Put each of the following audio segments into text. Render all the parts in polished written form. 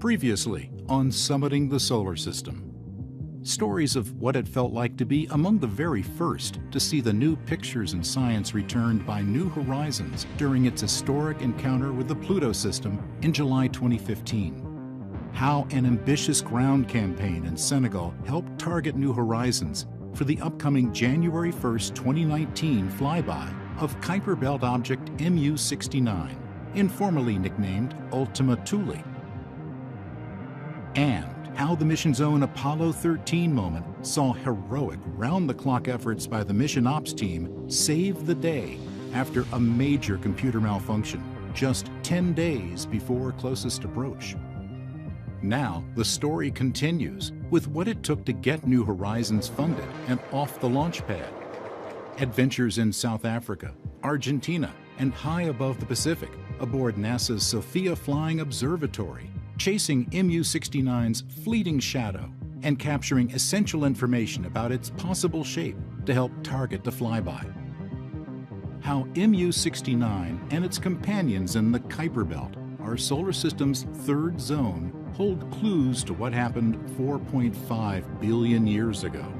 Previously on Summiting the Solar System. Stories of what it felt like to be among the very first to see the new pictures in science returned by New Horizons during its historic encounter with the Pluto system in July 2015. How an ambitious ground campaign in Senegal helped target New Horizons for the upcoming January 1st, 2019 flyby of Kuiper Belt object MU-69, informally nicknamed Ultima Thule. And how the mission's own Apollo 13 moment saw heroic round-the-clock efforts by the mission ops team save the day after a major computer malfunction just 10 days before closest approach. Now, the story continues with what it took to get New Horizons funded and off the launch pad. Adventures in South Africa, Argentina, and high above the Pacific aboard NASA's SOFIA Flying Observatory, chasing MU-69's fleeting shadow and capturing essential information about its possible shape to help target the flyby. How MU-69 and its companions in the Kuiper Belt, our solar system's third zone, hold clues to what happened 4.5 billion years ago.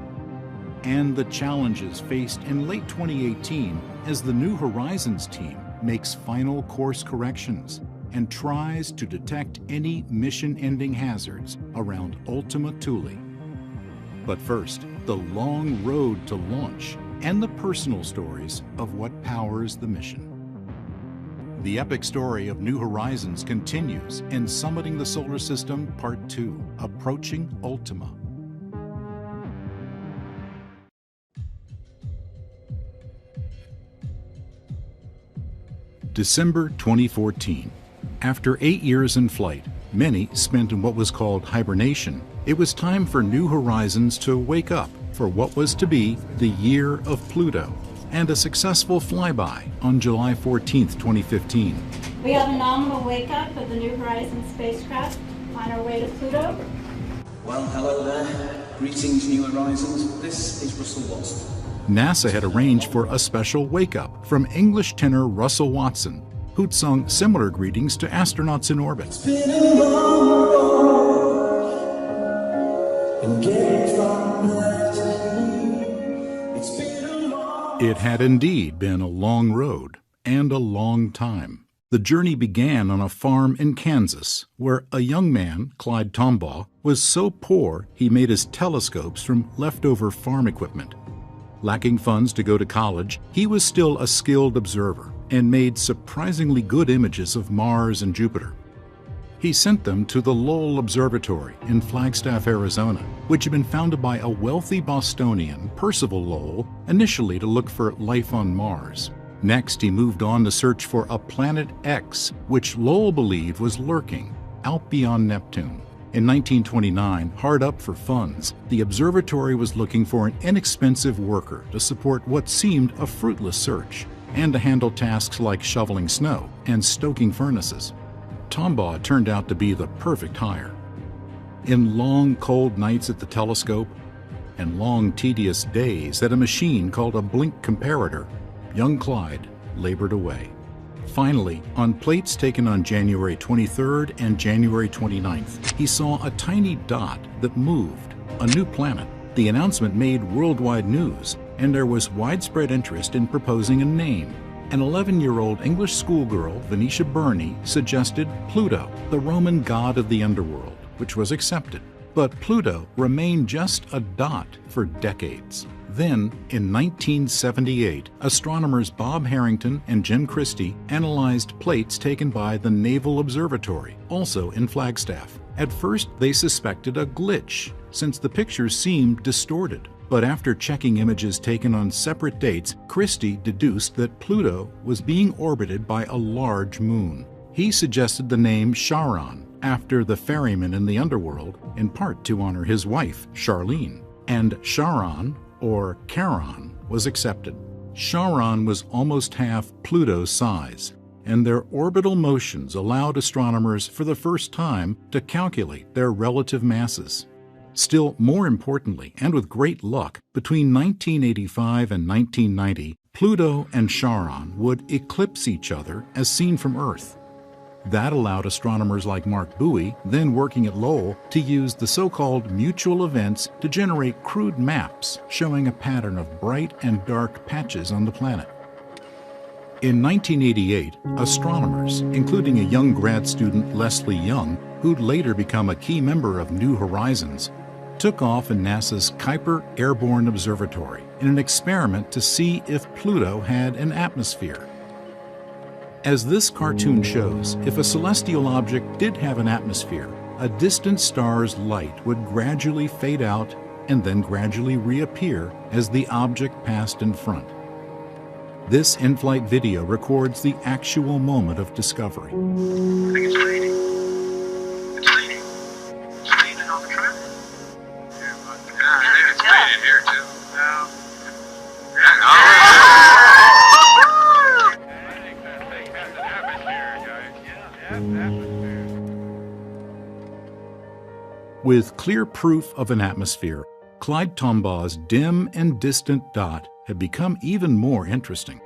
And the challenges faced in late 2018 as the New Horizons team makes final course corrections and tries to detect any mission-ending hazards around Ultima Thule. But first, the long road to launch and the personal stories of what powers the mission. The epic story of New Horizons continues in Summiting the Solar System Part 2, Approaching Ultima. December 2014. After 8 years in flight, many spent in what was called hibernation, it was time for New Horizons to wake up for what was to be the Year of Pluto and a successful flyby on July 14, 2015. We had a nominal wake-up of the New Horizons spacecraft on our way to Pluto. Well, hello there. Greetings, New Horizons. This is Russell Watson. NASA had arranged for a special wake-up from English tenor Russell Watson, who'd sung similar greetings to astronauts in orbit. It's been a long road, and getting from there to here. It's been a long... It had indeed been a long road, and a long time. The journey began on a farm in Kansas, where a young man, Clyde Tombaugh, was so poor he made his telescopes from leftover farm equipment. Lacking funds to go to college, he was still a skilled observer and made surprisingly good images of Mars and Jupiter. He sent them to the Lowell Observatory in Flagstaff, Arizona, which had been founded by a wealthy Bostonian, Percival Lowell, initially to look for life on Mars. Next, he moved on to search for a planet X, which Lowell believed was lurking out beyond Neptune. In 1929, hard up for funds, the observatory was looking for an inexpensive worker to support what seemed a fruitless search, and to handle tasks like shoveling snow and stoking furnaces. Tombaugh turned out to be the perfect hire. In long, cold nights at the telescope and long, tedious days at a machine called a blink comparator, young Clyde labored away. Finally, on plates taken on January 23rd and January 29th, he saw a tiny dot that moved, a new planet. The announcement made worldwide news, and there was widespread interest in proposing a name. An 11-year-old English schoolgirl, Venetia Burney, suggested Pluto, the Roman god of the underworld, which was accepted. But Pluto remained just a dot for decades. Then, in 1978, astronomers Bob Harrington and Jim Christie analyzed plates taken by the Naval Observatory, also in Flagstaff. At first, they suspected a glitch, since the pictures seemed distorted. But after checking images taken on separate dates, Christie deduced that Pluto was being orbited by a large moon. He suggested the name Charon, after the ferryman in the underworld, in part to honor his wife, Charlene. And Charon, or Charon, was accepted. Charon was almost half Pluto's size, and their orbital motions allowed astronomers for the first time to calculate their relative masses. Still more importantly, and with great luck, between 1985 and 1990, Pluto and Charon would eclipse each other as seen from Earth. That allowed astronomers like Mark Buoy, then working at Lowell, to use the so-called mutual events to generate crude maps showing a pattern of bright and dark patches on the planet. In 1988, astronomers, including a young grad student Leslie Young, who'd later become a key member of New Horizons, took off in NASA's Kuiper Airborne Observatory in an experiment to see if Pluto had an atmosphere. As this cartoon shows, if a celestial object did have an atmosphere, a distant star's light would gradually fade out and then gradually reappear as the object passed in front. This in-flight video records the actual moment of discovery. I think it's raining. It's raining. It's raining on the track. Yeah, it's raining here too. No. I think that thing has an atmosphere, guys. Yeah, it has an atmosphere. With clear proof of an atmosphere, Clyde Tombaugh's dim and distant dot had become even more interesting.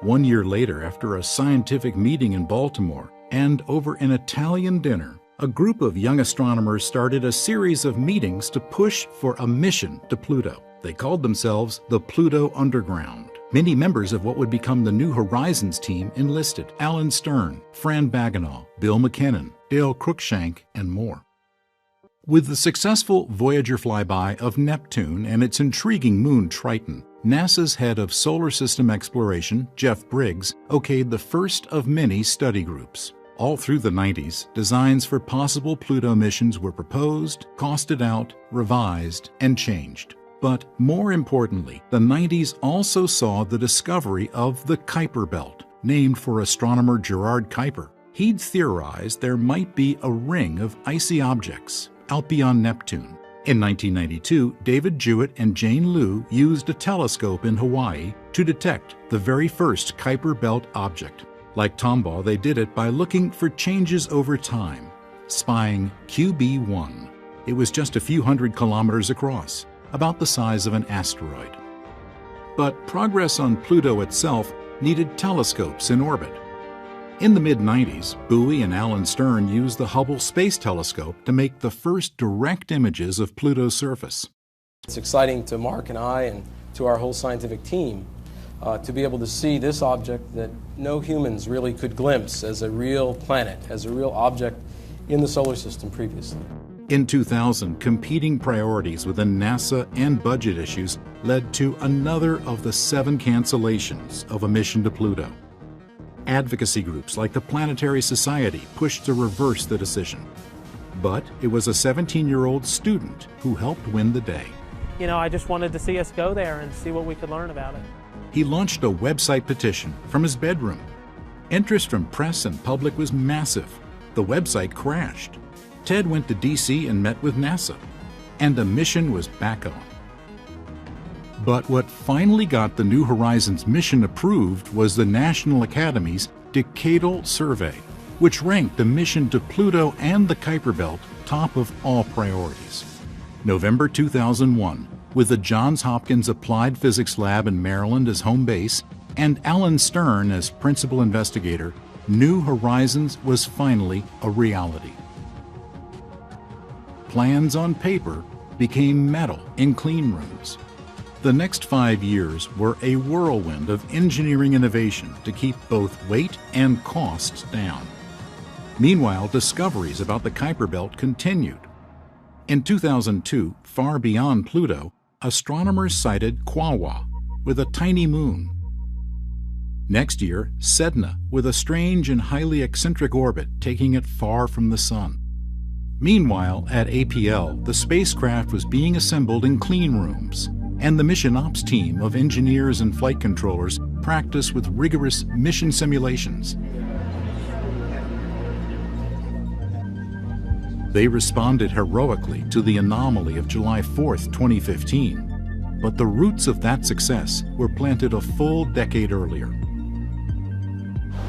1 year later, after a scientific meeting in Baltimore and over an Italian dinner, a group of young astronomers started a series of meetings to push for a mission to Pluto. They called themselves the Pluto Underground. Many members of what would become the New Horizons team enlisted: Alan Stern, Fran Bagenal, Bill McKinnon, Dale Cruikshank, and more. With the successful Voyager flyby of Neptune and its intriguing moon Triton, NASA's head of solar system exploration, Jeff Briggs, okayed the first of many study groups. All through the 90s, designs for possible Pluto missions were proposed, costed out, revised, and changed. But more importantly, the 90s also saw the discovery of the Kuiper Belt, named for astronomer Gerard Kuiper. He'd theorized there might be a ring of icy objects out beyond Neptune. In 1992, David Jewett and Jane Liu used a telescope in Hawaii to detect the very first Kuiper Belt object. Like Tombaugh, they did it by looking for changes over time, spying QB1. It was just a few hundred kilometers across, about the size of an asteroid. But progress on Pluto itself needed telescopes in orbit. In the mid-90s, Buoy and Alan Stern used the Hubble Space Telescope to make the first direct images of Pluto's surface. It's exciting to Mark and I and to our whole scientific team to be able to see this object that no humans really could glimpse as a real planet, as a real object in the solar system previously. In 2000, competing priorities within NASA and budget issues led to another of the 7 cancellations of a mission to Pluto. Advocacy groups like the Planetary Society pushed to reverse the decision. But it was a 17-year-old student who helped win the day. You know, I just wanted to see us go there and see what we could learn about it. He launched a website petition from his bedroom. Interest from press and public was massive. The website crashed. Ted went to D.C. and met with NASA, and the mission was back on. But what finally got the New Horizons mission approved was the National Academy's Decadal Survey, which ranked the mission to Pluto and the Kuiper Belt top of all priorities. November 2001, with the Johns Hopkins Applied Physics Lab in Maryland as home base and Alan Stern as principal investigator, New Horizons was finally a reality. Plans on paper became metal in clean rooms. The next 5 years were a whirlwind of engineering innovation to keep both weight and costs down. Meanwhile, discoveries about the Kuiper Belt continued. In 2002, far beyond Pluto, astronomers sighted Quaoar with a tiny moon. Next year, Sedna with a strange and highly eccentric orbit taking it far from the Sun. Meanwhile, at APL, the spacecraft was being assembled in clean rooms, and the mission ops team of engineers and flight controllers practiced with rigorous mission simulations. They responded heroically to the anomaly of July 4th, 2015, but the roots of that success were planted a full decade earlier.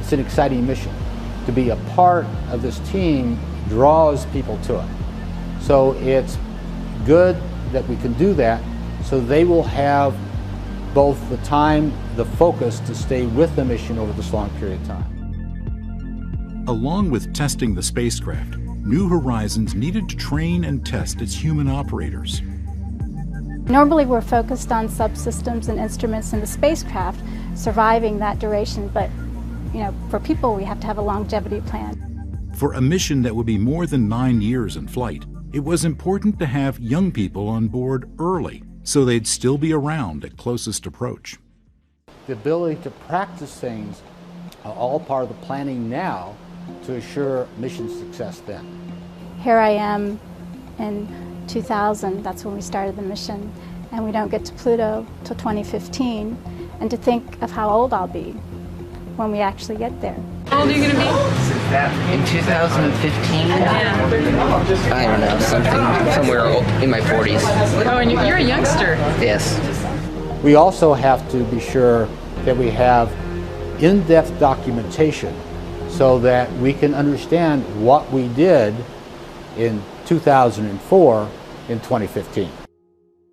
It's an exciting mission. To be a part of this team draws people to it. So it's good that we can do that, so they will have both the time, the focus to stay with the mission over this long period of time. Along with testing the spacecraft, New Horizons needed to train and test its human operators. Normally we're focused on subsystems and instruments in the spacecraft surviving that duration, but for people we have to have a longevity plan. For a mission that would be more than 9 years in flight, it was important to have young people on board early so they'd still be around at closest approach. The ability to practice things are all part of the planning now to assure mission success then. Here I am in 2000, that's when we started the mission, and we don't get to Pluto till 2015, and to think of how old I'll be when we actually get there. How old are you going to be? In 2015? Yeah. I don't know, somewhere in my 40s. Oh, and you're a youngster. Yes. We also have to be sure that we have in-depth documentation so that we can understand what we did in 2004 in 2015.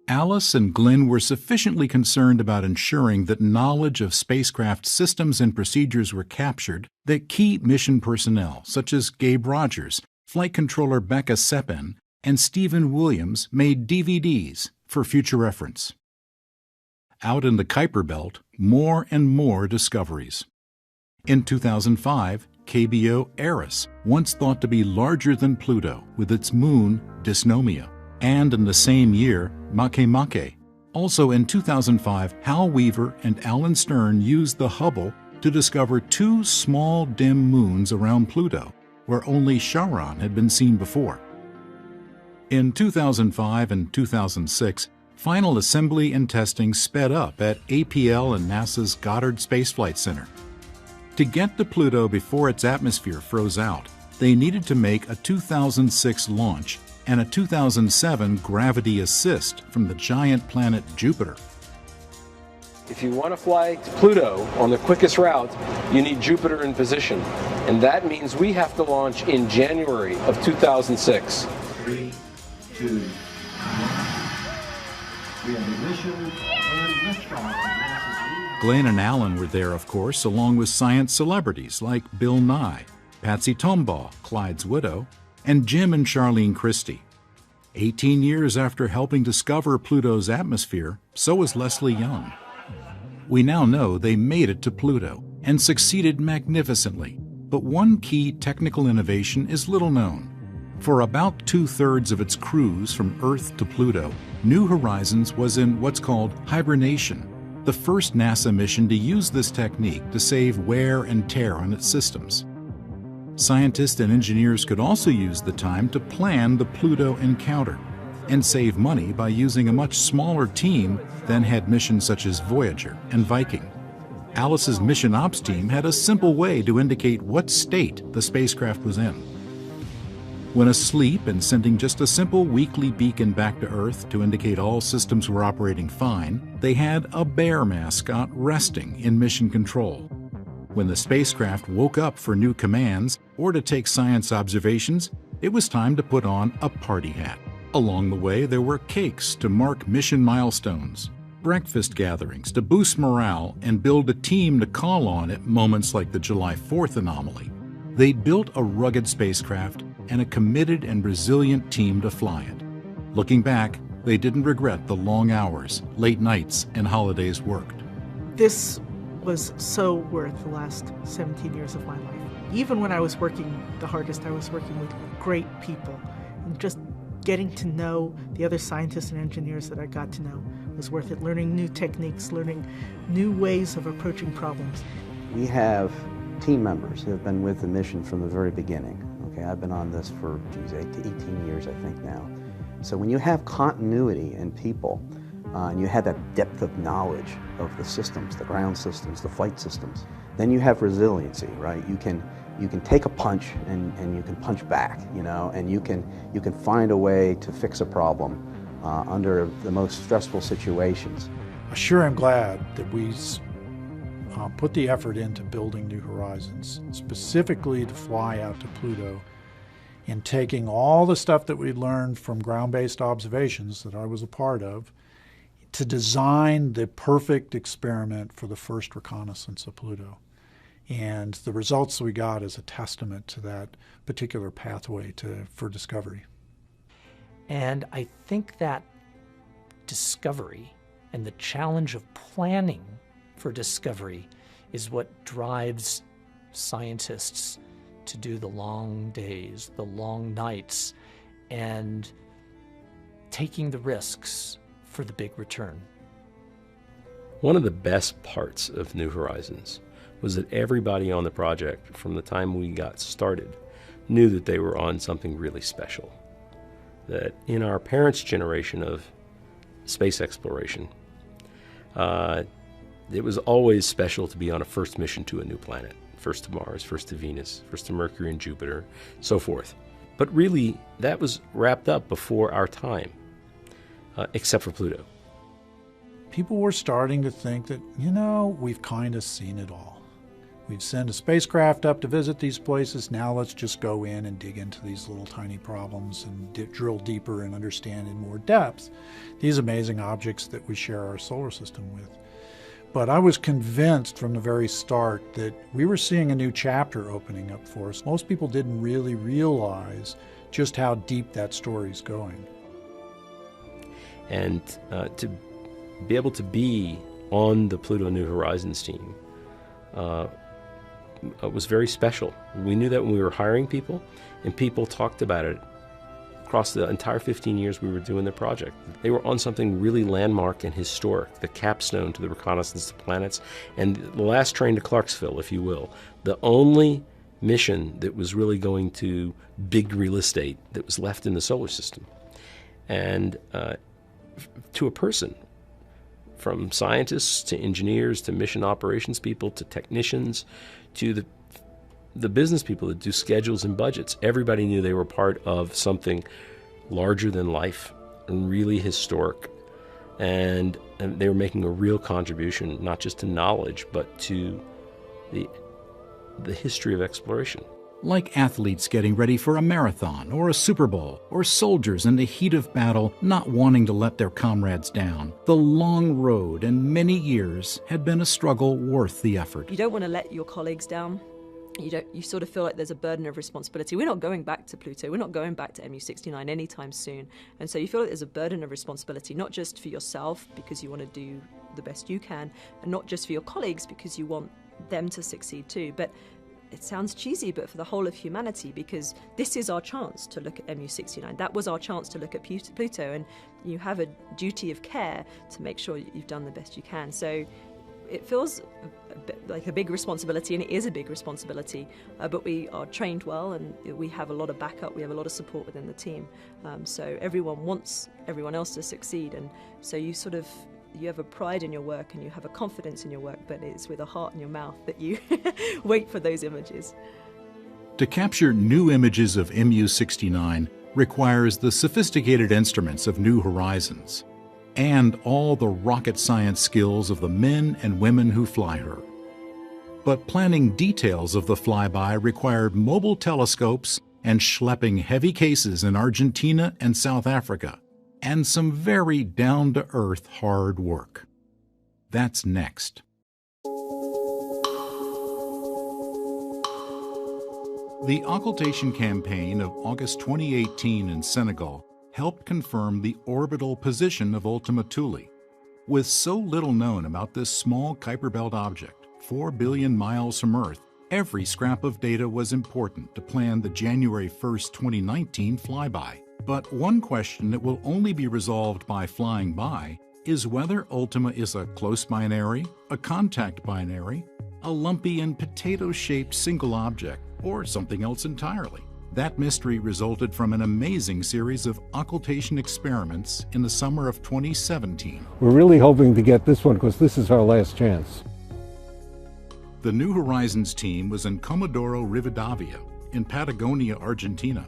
Alice and Glenn were sufficiently concerned about ensuring that knowledge of spacecraft systems and procedures were captured that key mission personnel, such as Gabe Rogers, Flight Controller Becca Seppen, and Stephen Williams, made DVDs for future reference. Out in the Kuiper Belt, more and more discoveries. In 2005, KBO Eris, once thought to be larger than Pluto with its moon, Dysnomia. And in the same year, Makemake. Also in 2005, Hal Weaver and Alan Stern used the Hubble to discover 2 small dim moons around Pluto, where only Charon had been seen before. In 2005 and 2006, final assembly and testing sped up at APL and NASA's Goddard Space Flight Center. To get to Pluto before its atmosphere froze out, they needed to make a 2006 launch and a 2007 gravity assist from the giant planet Jupiter. If you want to fly to Pluto on the quickest route, you need Jupiter in position. And that means we have to launch in January of 2006. 3, 2, 1. We have ignition and liftoff. Glenn and Alan were there, of course, along with science celebrities like Bill Nye, Patsy Tombaugh, Clyde's widow, and Jim and Charlene Christie. 18 years after helping discover Pluto's atmosphere, so was Leslie Young. We now know they made it to Pluto and succeeded magnificently, but one key technical innovation is little known. For about 2/3 of its cruise from Earth to Pluto, New Horizons was in what's called hibernation, the first NASA mission to use this technique to save wear and tear on its systems. Scientists and engineers could also use the time to plan the Pluto encounter and save money by using a much smaller team than had missions such as Voyager and Viking. Alice's mission ops team had a simple way to indicate what state the spacecraft was in. When asleep and sending just a simple weekly beacon back to Earth to indicate all systems were operating fine, they had a bear mascot resting in mission control. When the spacecraft woke up for new commands or to take science observations, it was time to put on a party hat. Along the way, there were cakes to mark mission milestones, breakfast gatherings to boost morale and build a team to call on at moments like the July 4th anomaly. They built a rugged spacecraft and a committed and resilient team to fly it. Looking back, they didn't regret the long hours, late nights, and holidays worked. This was so worth the last 17 years of my life. Even when I was working the hardest, I was working with great people. And just getting to know the other scientists and engineers that I got to know was worth it. Learning new techniques, learning new ways of approaching problems. We have team members who have been with the mission from the very beginning. Okay, I've been on this for 18 years, I think now. So when you have continuity in people, and you have that depth of knowledge of the systems, the ground systems, the flight systems, then you have resiliency, right? You can take a punch and you can punch back, and you can find a way to fix a problem under the most stressful situations. I sure am glad that we put the effort into building New Horizons, specifically to fly out to Pluto, and taking all the stuff that we learned from ground-based observations that I was a part of, to design the perfect experiment for the first reconnaissance of Pluto. And the results we got is a testament to that particular pathway for discovery. And I think that discovery and the challenge of planning for discovery is what drives scientists to do the long days, the long nights, and taking the risks for the big return. One of the best parts of New Horizons was that everybody on the project, from the time we got started, knew that they were on something really special. That in our parents' generation of space exploration, it was always special to be on a first mission to a new planet. First to Mars, first to Venus, first to Mercury and Jupiter, so forth. But really, that was wrapped up before our time, except for Pluto. People were starting to think that, we've kind of seen it all. We've sent a spacecraft up to visit these places. Now let's just go in and dig into these little tiny problems and drill deeper and understand in more depth these amazing objects that we share our solar system with. But I was convinced from the very start that we were seeing a new chapter opening up for us. Most people didn't really realize just how deep that story's going. And to be able to be on the Pluto New Horizons team was very special. We knew that when we were hiring people, and people talked about it across the entire 15 years we were doing the project. They were on something really landmark and historic, the capstone to the reconnaissance of planets, and the last train to Clarksville, if you will. The only mission that was really going to big real estate that was left in the solar system. And to a person, from scientists to engineers to mission operations people to technicians to the business people that do schedules and budgets, everybody knew they were part of something larger than life and really historic. And they were making a real contribution, not just to knowledge, but to the history of exploration. Like athletes getting ready for a marathon or a Super Bowl, or soldiers in the heat of battle not wanting to let their comrades down, the long road and many years had been a struggle worth the effort. You don't want to let your colleagues down. You sort of feel like there's a burden of responsibility. We're not going back to Pluto. We're not going back to MU69 anytime soon. And so you feel like there's a burden of responsibility, not just for yourself because you want to do the best you can, and not just for your colleagues because you want them to succeed too, but it sounds cheesy, but for the whole of humanity, because this is our chance to look at MU69. That was our chance to look at Pluto, and you have a duty of care to make sure you've done the best you can. So it feels like a big responsibility, and it is a big responsibility, but we are trained well, and we have a lot of backup, we have a lot of support within the team. So everyone wants everyone else to succeed, and so you have a pride in your work and you have a confidence in your work, but it's with a heart in your mouth that you wait for those images. To capture new images of MU69 requires the sophisticated instruments of New Horizons and all the rocket science skills of the men and women who fly her. But planning details of the flyby required mobile telescopes and schlepping heavy cases in Argentina and South Africa, and some very down-to-earth hard work. That's next. The occultation campaign of August 2018 in Senegal helped confirm the orbital position of Ultima Thule. With so little known about this small Kuiper Belt object, 4 billion miles from Earth, every scrap of data was important to plan the January 1, 2019 flyby. But one question that will only be resolved by flying by is whether Ultima is a close binary, a contact binary, a lumpy and potato-shaped single object, or something else entirely. That mystery resulted from an amazing series of occultation experiments in the summer of 2017. We're really hoping to get this one because this is our last chance. The New Horizons team was in Comodoro Rivadavia in Patagonia, Argentina.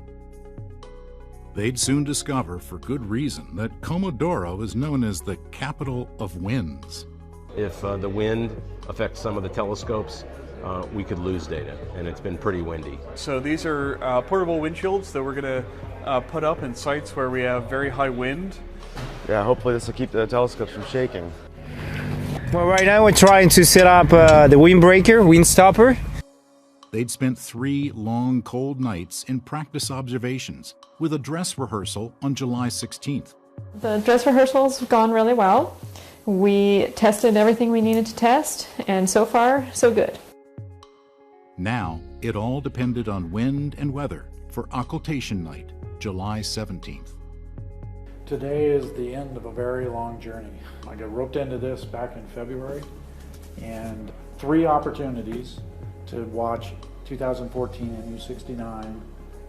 They'd soon discover, for good reason, that Comodoro is known as the capital of winds. If the wind affects some of the telescopes, we could lose data, and it's been pretty windy. So these are portable windshields that we're going to put up in sites where we have very high wind. Yeah, hopefully this will keep the telescopes from shaking. Well, right now we're trying to set up the windbreaker, wind stopper, They'd spent 3 long, cold nights in practice observations with a dress rehearsal on July 16th. The dress rehearsals have gone really well. We tested everything we needed to test, and so far, so good. Now, it all depended on wind and weather for occultation night, July 17th. Today is the end of a very long journey. I got roped into this back in February, and 3 opportunities to watch 2014 MU-69,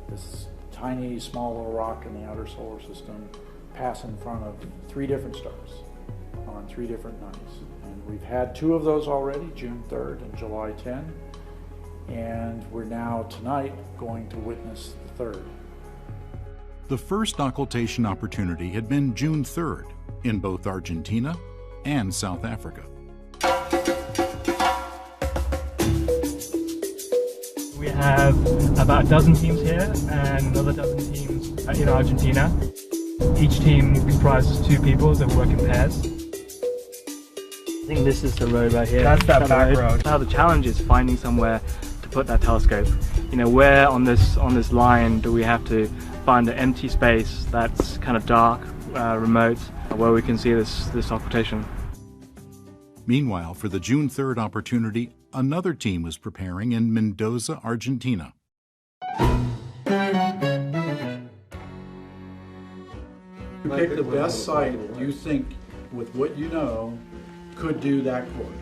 this tiny, small little rock in the outer solar system, pass in front of 3 different stars on 3 different nights. And we've had 2 of those already, June 3rd and July 10, and we're now tonight going to witness the 3rd. The first occultation opportunity had been June 3rd in both Argentina and South Africa. We have about a dozen teams here and another dozen teams in Argentina. Each team comprises 2 people that work in pairs. I think this is the road right here. That's that back road. Now the challenge is finding somewhere to put that telescope. You know, where on this line do we have to find an empty space that's kind of dark, remote, where we can see this occultation. Meanwhile, for the June 3rd opportunity, another team was preparing in Mendoza, Argentina. Pick the best site you think, with what you know, could do that chord.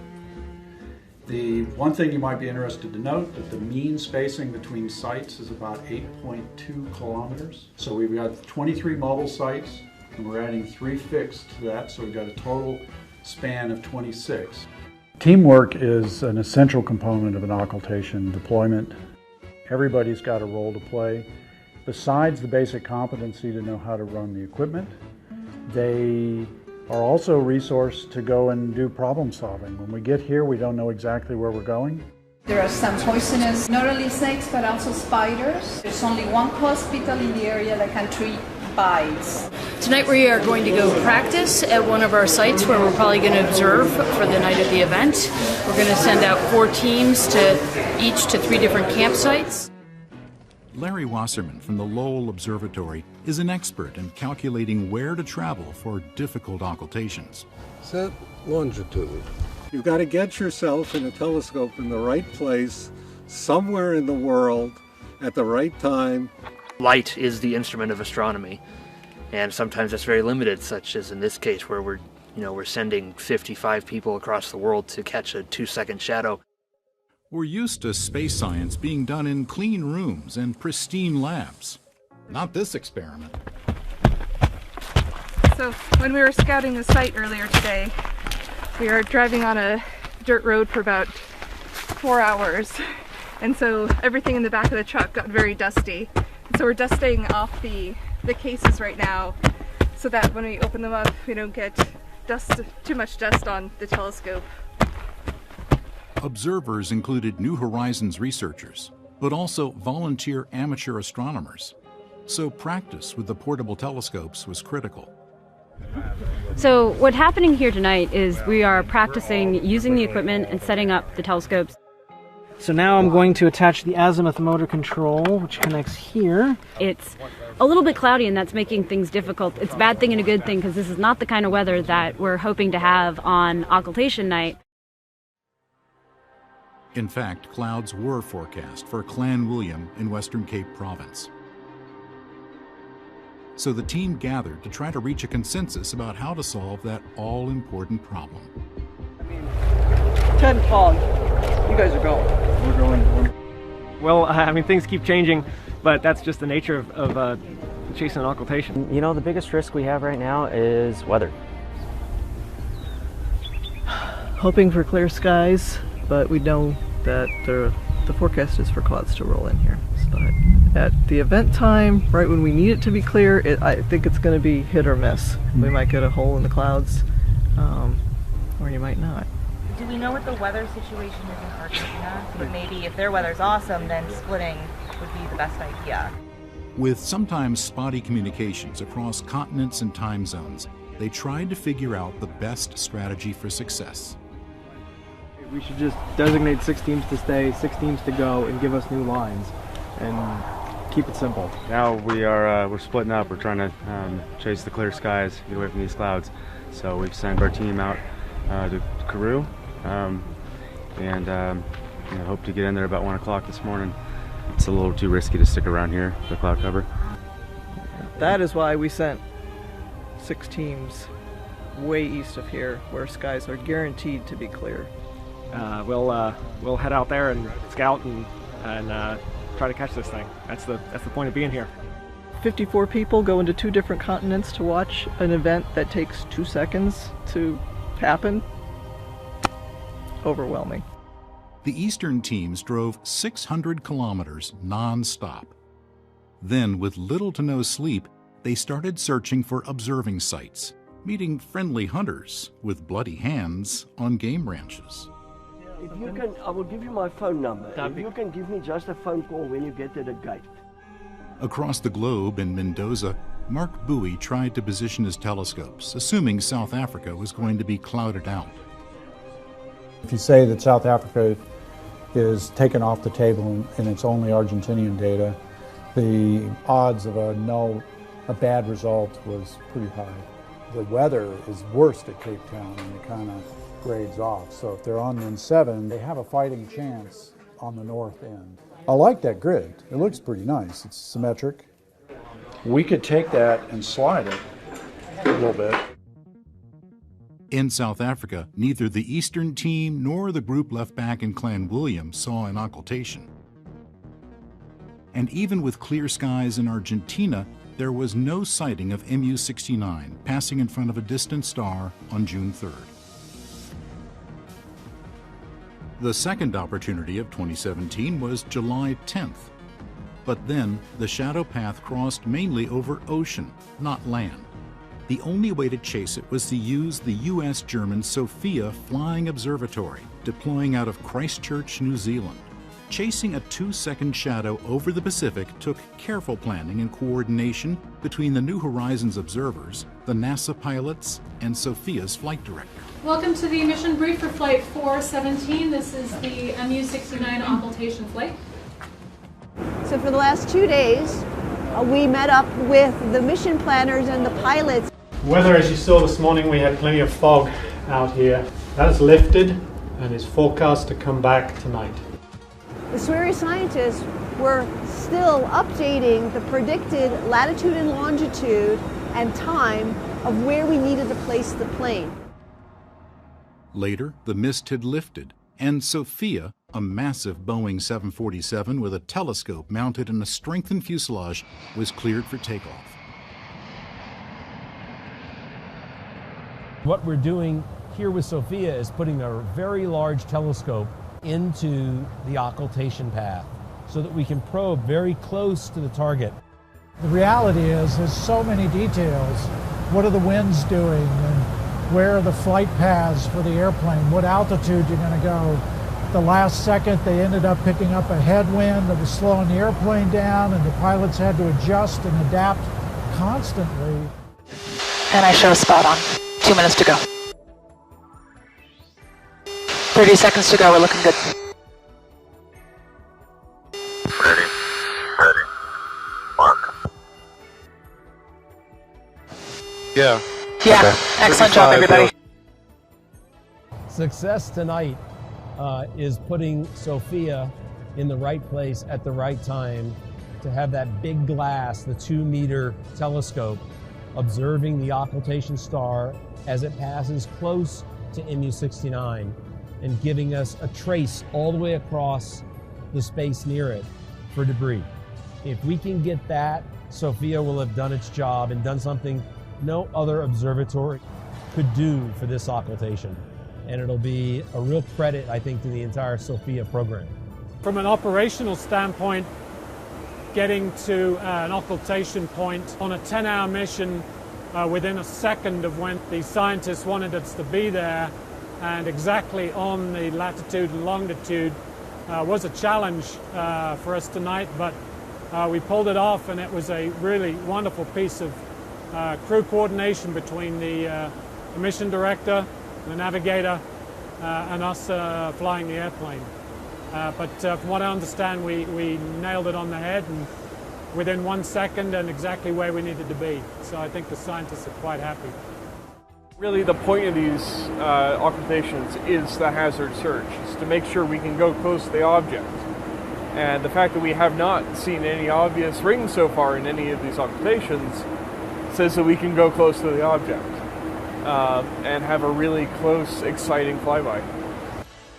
The one thing you might be interested to note that the mean spacing between sites is about 8.2 kilometers. So we've got 23 mobile sites, and we're adding 3 fixed to that, so we've got a total span of 26. Teamwork is an essential component of an occultation deployment. Everybody's got a role to play. Besides the basic competency to know how to run the equipment, they are also resourced to go and do problem solving. When we get here, we don't know exactly where we're going. There are some poisonous, not only snakes, but also spiders. There's only one hospital in the area that can treat bites. Tonight we are going to go practice at one of our sites where we're probably going to observe for the night of the event. We're going to send out 4 teams each to 3 different campsites. Larry Wasserman from the Lowell Observatory is an expert in calculating where to travel for difficult occultations. Set longitude. You've got to get yourself in a telescope in the right place, somewhere in the world, at the right time. Light is the instrument of astronomy, and sometimes that's very limited, such as in this case where we're sending 55 people across the world to catch a 2-second shadow. We're used to space science being done in clean rooms and pristine labs. Not this experiment. So when we were scouting the site earlier today, we were driving on a dirt road for about 4 hours. And so everything in the back of the truck got very dusty. And so we're dusting off the cases right now so that when we open them up, we don't get too much dust on the telescope. Observers included New Horizons researchers, but also volunteer amateur astronomers. So practice with the portable telescopes was critical. So what's happening here tonight is we are practicing using the equipment and setting up the telescopes. So now I'm going to attach the azimuth motor control, which connects here. It's a little bit cloudy, and that's making things difficult. It's a bad thing and a good thing, because this is not the kind of weather that we're hoping to have on occultation night. In fact, clouds were forecast for Clan William in Western Cape Province. So the team gathered to try to reach a consensus about how to solve that all-important problem. 10 fog. You guys are going. We're going. Well, I mean, things keep changing, but that's just the nature of chasing an occultation. You know, the biggest risk we have right now is weather. Hoping for clear skies, but we know that the forecast is for clouds to roll in here. But at the event time, right when we need it to be clear, I think it's going to be hit or miss. We might get a hole in the clouds, or you might not. Do we know what the weather situation is in Argentina? But maybe if their weather's awesome, then splitting would be the best idea. With sometimes spotty communications across continents and time zones, they tried to figure out the best strategy for success. We should just designate 6 teams to stay, 6 teams to go, and give us new lines, and keep it simple. Now we're splitting up. We're trying to chase the clear skies, get away from these clouds. So we've sent our team out to Karoo, and hope to get in there about 1 o'clock this morning. It's a little too risky to stick around here, the cloud cover. That is why we sent 6 teams way east of here, where skies are guaranteed to be clear. We'll head out there and scout and try to catch this thing. That's the point of being here. 54 people go into 2 different continents to watch an event that takes 2 seconds to happen. Overwhelming. The Eastern teams drove 600 kilometers non-stop. Then, with little to no sleep, they started searching for observing sites, meeting friendly hunters with bloody hands on game ranches. If you can, I will give you my phone number. If you can give me just a phone call when you get to the gate. Across the globe in Mendoza, Mark Bowie tried to position his telescopes, assuming South Africa was going to be clouded out. If you say that South Africa is taken off the table and it's only Argentinian data, the odds of a bad result was pretty high. The weather is worst at Cape Town and it kind of grades off. So if they're on N7, they have a fighting chance on the north end. I like that grid. It looks pretty nice. It's symmetric. We could take that and slide it a little bit. In South Africa, neither the Eastern team nor the group left back in Clanwilliam saw an occultation. And even with clear skies in Argentina, there was no sighting of MU-69 passing in front of a distant star on June 3rd. The second opportunity of 2017 was July 10th. But then, the shadow path crossed mainly over ocean, not land. The only way to chase it was to use the US-German Sophia Flying Observatory, deploying out of Christchurch, New Zealand. Chasing a 2-second shadow over the Pacific took careful planning and coordination between the New Horizons observers, the NASA pilots, and Sophia's flight director. Welcome to the mission brief for Flight 417. This is the MU-69 occultation flight. So for the last 2 days, we met up with the mission planners and the pilots. Weather, as you saw this morning, we had plenty of fog out here. That has lifted and is forecast to come back tonight. The SWIRI scientists were still updating the predicted latitude and longitude and time of where we needed to place the plane. Later, the mist had lifted, and Sophia, a massive Boeing 747 with a telescope mounted in a strengthened fuselage, was cleared for takeoff. What we're doing here with Sophia is putting a very large telescope into the occultation path so that we can probe very close to the target. The reality is there's so many details. What are the winds doing? And where are the flight paths for the airplane? What altitude you're going to go? The last second they ended up picking up a headwind that was slowing the airplane down, and the pilots had to adjust and adapt constantly. And I show a spot on. 2 minutes to go. 30 seconds to go, we're looking good. Ready. Mark. Yeah. Okay. Excellent job, everybody. Success tonight is putting Sophia in the right place at the right time to have that big glass, the 2-meter telescope, observing the occultation star as it passes close to MU-69 and giving us a trace all the way across the space near it for debris. If we can get that, Sophia will have done its job and done something no other observatory could do for this occultation. And it'll be a real credit, I think, to the entire Sophia program. From an operational standpoint, getting to an occultation point on a 10-hour mission within a second of when the scientists wanted us to be there and exactly on the latitude and longitude was a challenge for us tonight, but we pulled it off, and it was a really wonderful piece of crew coordination between the mission director, the navigator, and us flying the airplane. But from what I understand, we nailed it on the head and within 1 second and exactly where we needed to be. So I think the scientists are quite happy. Really, the point of these occultations is the hazard search. It's to make sure we can go close to the object. And the fact that we have not seen any obvious rings so far in any of these occultations says that we can go close to the object and have a really close, exciting flyby.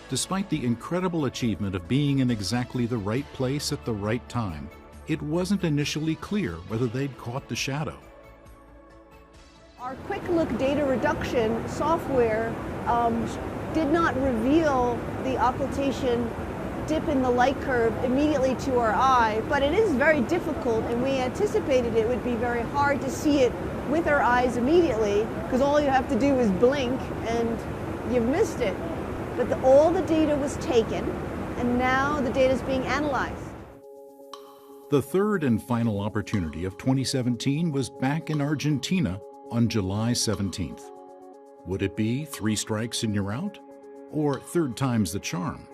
Despite the incredible achievement of being in exactly the right place at the right time, it wasn't initially clear whether they'd caught the shadow. Our quick look data reduction software did not reveal the occultation dip in the light curve immediately to our eye, but it is very difficult, and we anticipated it would be very hard to see it with our eyes immediately, because all you have to do is blink and you've missed it. But all the data was taken, and now the data is being analyzed. The third and final opportunity of 2017 was back in Argentina on July 17th. Would it be 3 strikes and you're out? Or third time's the charm?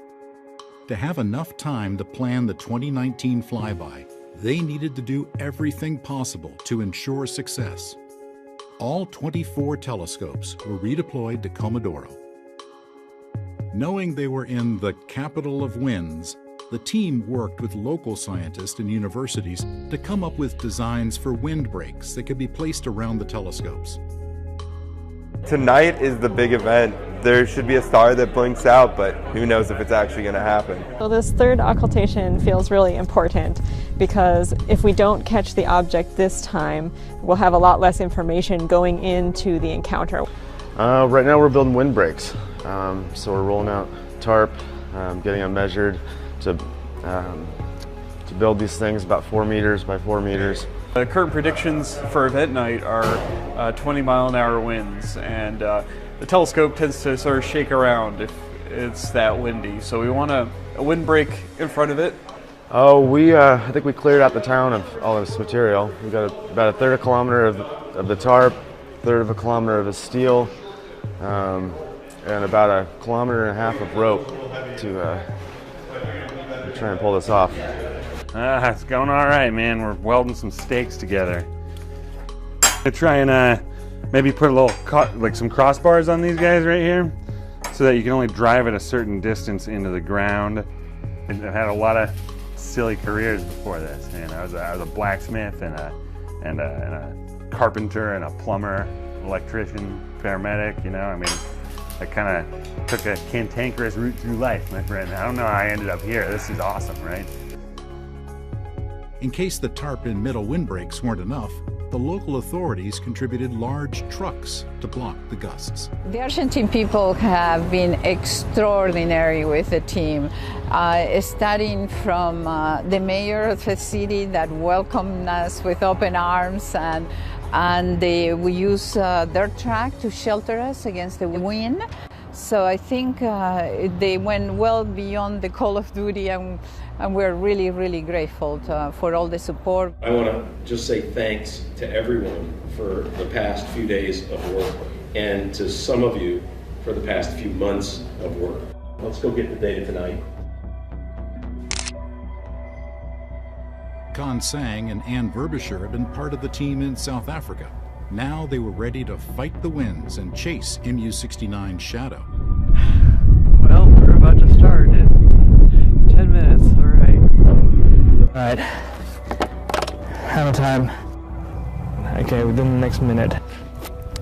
To have enough time to plan the 2019 flyby, they needed to do everything possible to ensure success. All 24 telescopes were redeployed to Comodoro. Knowing they were in the capital of winds, the team worked with local scientists and universities to come up with designs for windbreaks that could be placed around the telescopes. Tonight is the big event. There should be a star that blinks out, but who knows if it's actually going to happen. So this third occultation feels really important because if we don't catch the object this time, we'll have a lot less information going into the encounter. Right now we're building windbreaks. So we're rolling out tarp, getting them measured to build these things about 4 meters by 4 meters. The current predictions for event night are 20-mile-an-hour winds, and the telescope tends to sort of shake around if it's that windy. So we want a windbreak in front of it. Oh, I think we cleared out the town of all this material. We got about a third of a kilometer of the tarp, third of a kilometer of the steel, and about a kilometer and a half of rope to try and pull this off. It's going all right, man. We're welding some stakes together. I try and maybe put a little some crossbars on these guys right here, so that you can only drive at a certain distance into the ground. And I've had a lot of silly careers before this. Man, I was a blacksmith and a carpenter and a plumber, electrician, paramedic. You know, I mean, I kind of took a cantankerous route through life, my friend. I don't know how I ended up here. This is awesome, right? In case the tarp and middle windbreaks weren't enough, the local authorities contributed large trucks to block the gusts. The Argentine people have been extraordinary with the team, starting from the mayor of the city that welcomed us with open arms, and we use their track to shelter us against the wind. So I think they went well beyond the call of duty, and we're really, really grateful for all the support. I want to just say thanks to everyone for the past few days of work, and to some of you for the past few months of work. Let's go get the data tonight. Con Sang and Ann Verbisher had been part of the team in South Africa. Now they were ready to fight the winds and chase MU-69's shadow. Well, we're about to start in 10 minutes, all right. All right, hammer time. Okay, within the next minute.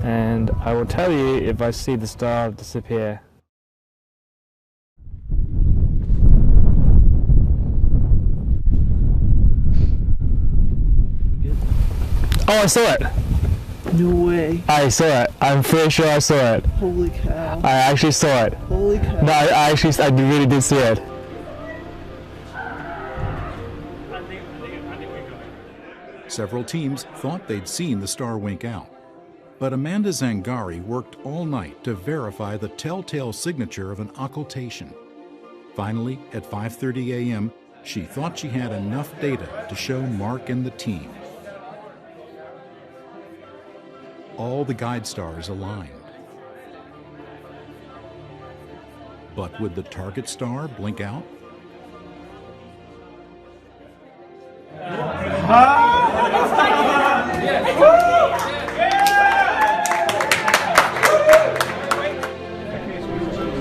And I will tell you if I see the star disappear. Oh, I saw it! No way. I saw it. I'm pretty sure I saw it. Holy cow. I actually saw it. Holy cow. No, I really did see it. Several teams thought they'd seen the star wink out. But Amanda Zangari worked all night to verify the telltale signature of an occultation. Finally, at 5:30 a.m., she thought she had enough data to show Mark and the team. All the guide stars aligned. But would the target star blink out?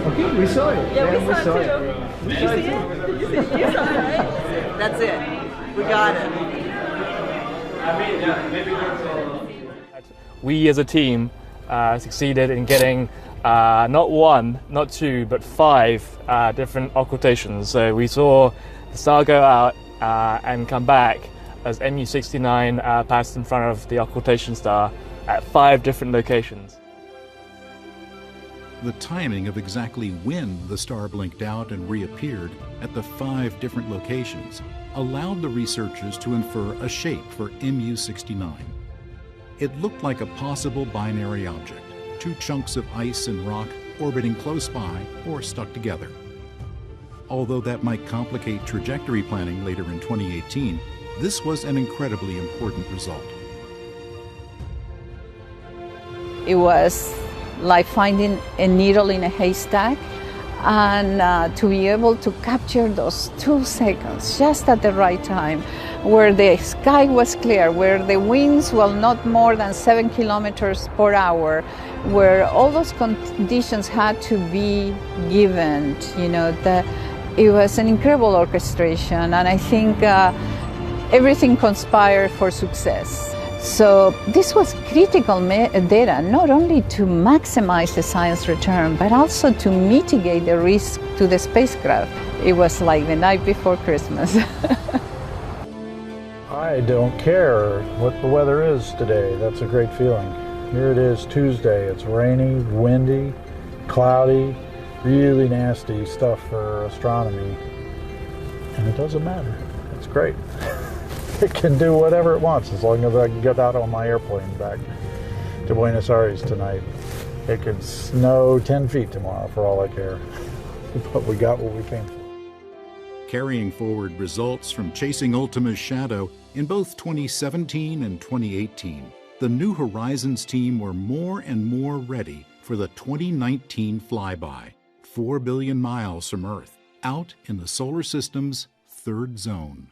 Okay, we saw it. Yeah, we saw it too. We Did saw you it see too. it? Did you see it? You saw it, right? That's it. We got it. We as a team succeeded in getting not one, not two, but 5 different occultations. So we saw the star go out and come back as MU69 passed in front of the occultation star at 5 different locations. The timing of exactly when the star blinked out and reappeared at the 5 different locations allowed the researchers to infer a shape for MU69. It looked like a possible binary object, 2 chunks of ice and rock orbiting close by or stuck together. Although that might complicate trajectory planning later in 2018, this was an incredibly important result. It was like finding a needle in a haystack, and to be able to capture those 2 seconds just at the right time, where the sky was clear, where the winds were not more than 7 kilometers per hour, where all those conditions had to be given, it was an incredible orchestration, and I think everything conspired for success. So this was critical data, not only to maximize the science return, but also to mitigate the risk to the spacecraft. It was like the night before Christmas. I don't care what the weather is today. That's a great feeling. Here it is Tuesday. It's rainy, windy, cloudy, really nasty stuff for astronomy. And it doesn't matter. It's great. It can do whatever it wants as long as I can get out on my airplane back to Buenos Aires tonight. It could snow 10 feet tomorrow for all I care. But we got what we came for. Carrying forward results from chasing Ultima's shadow in both 2017 and 2018, the New Horizons team were more and more ready for the 2019 flyby, 4 billion miles from Earth, out in the solar system's third zone.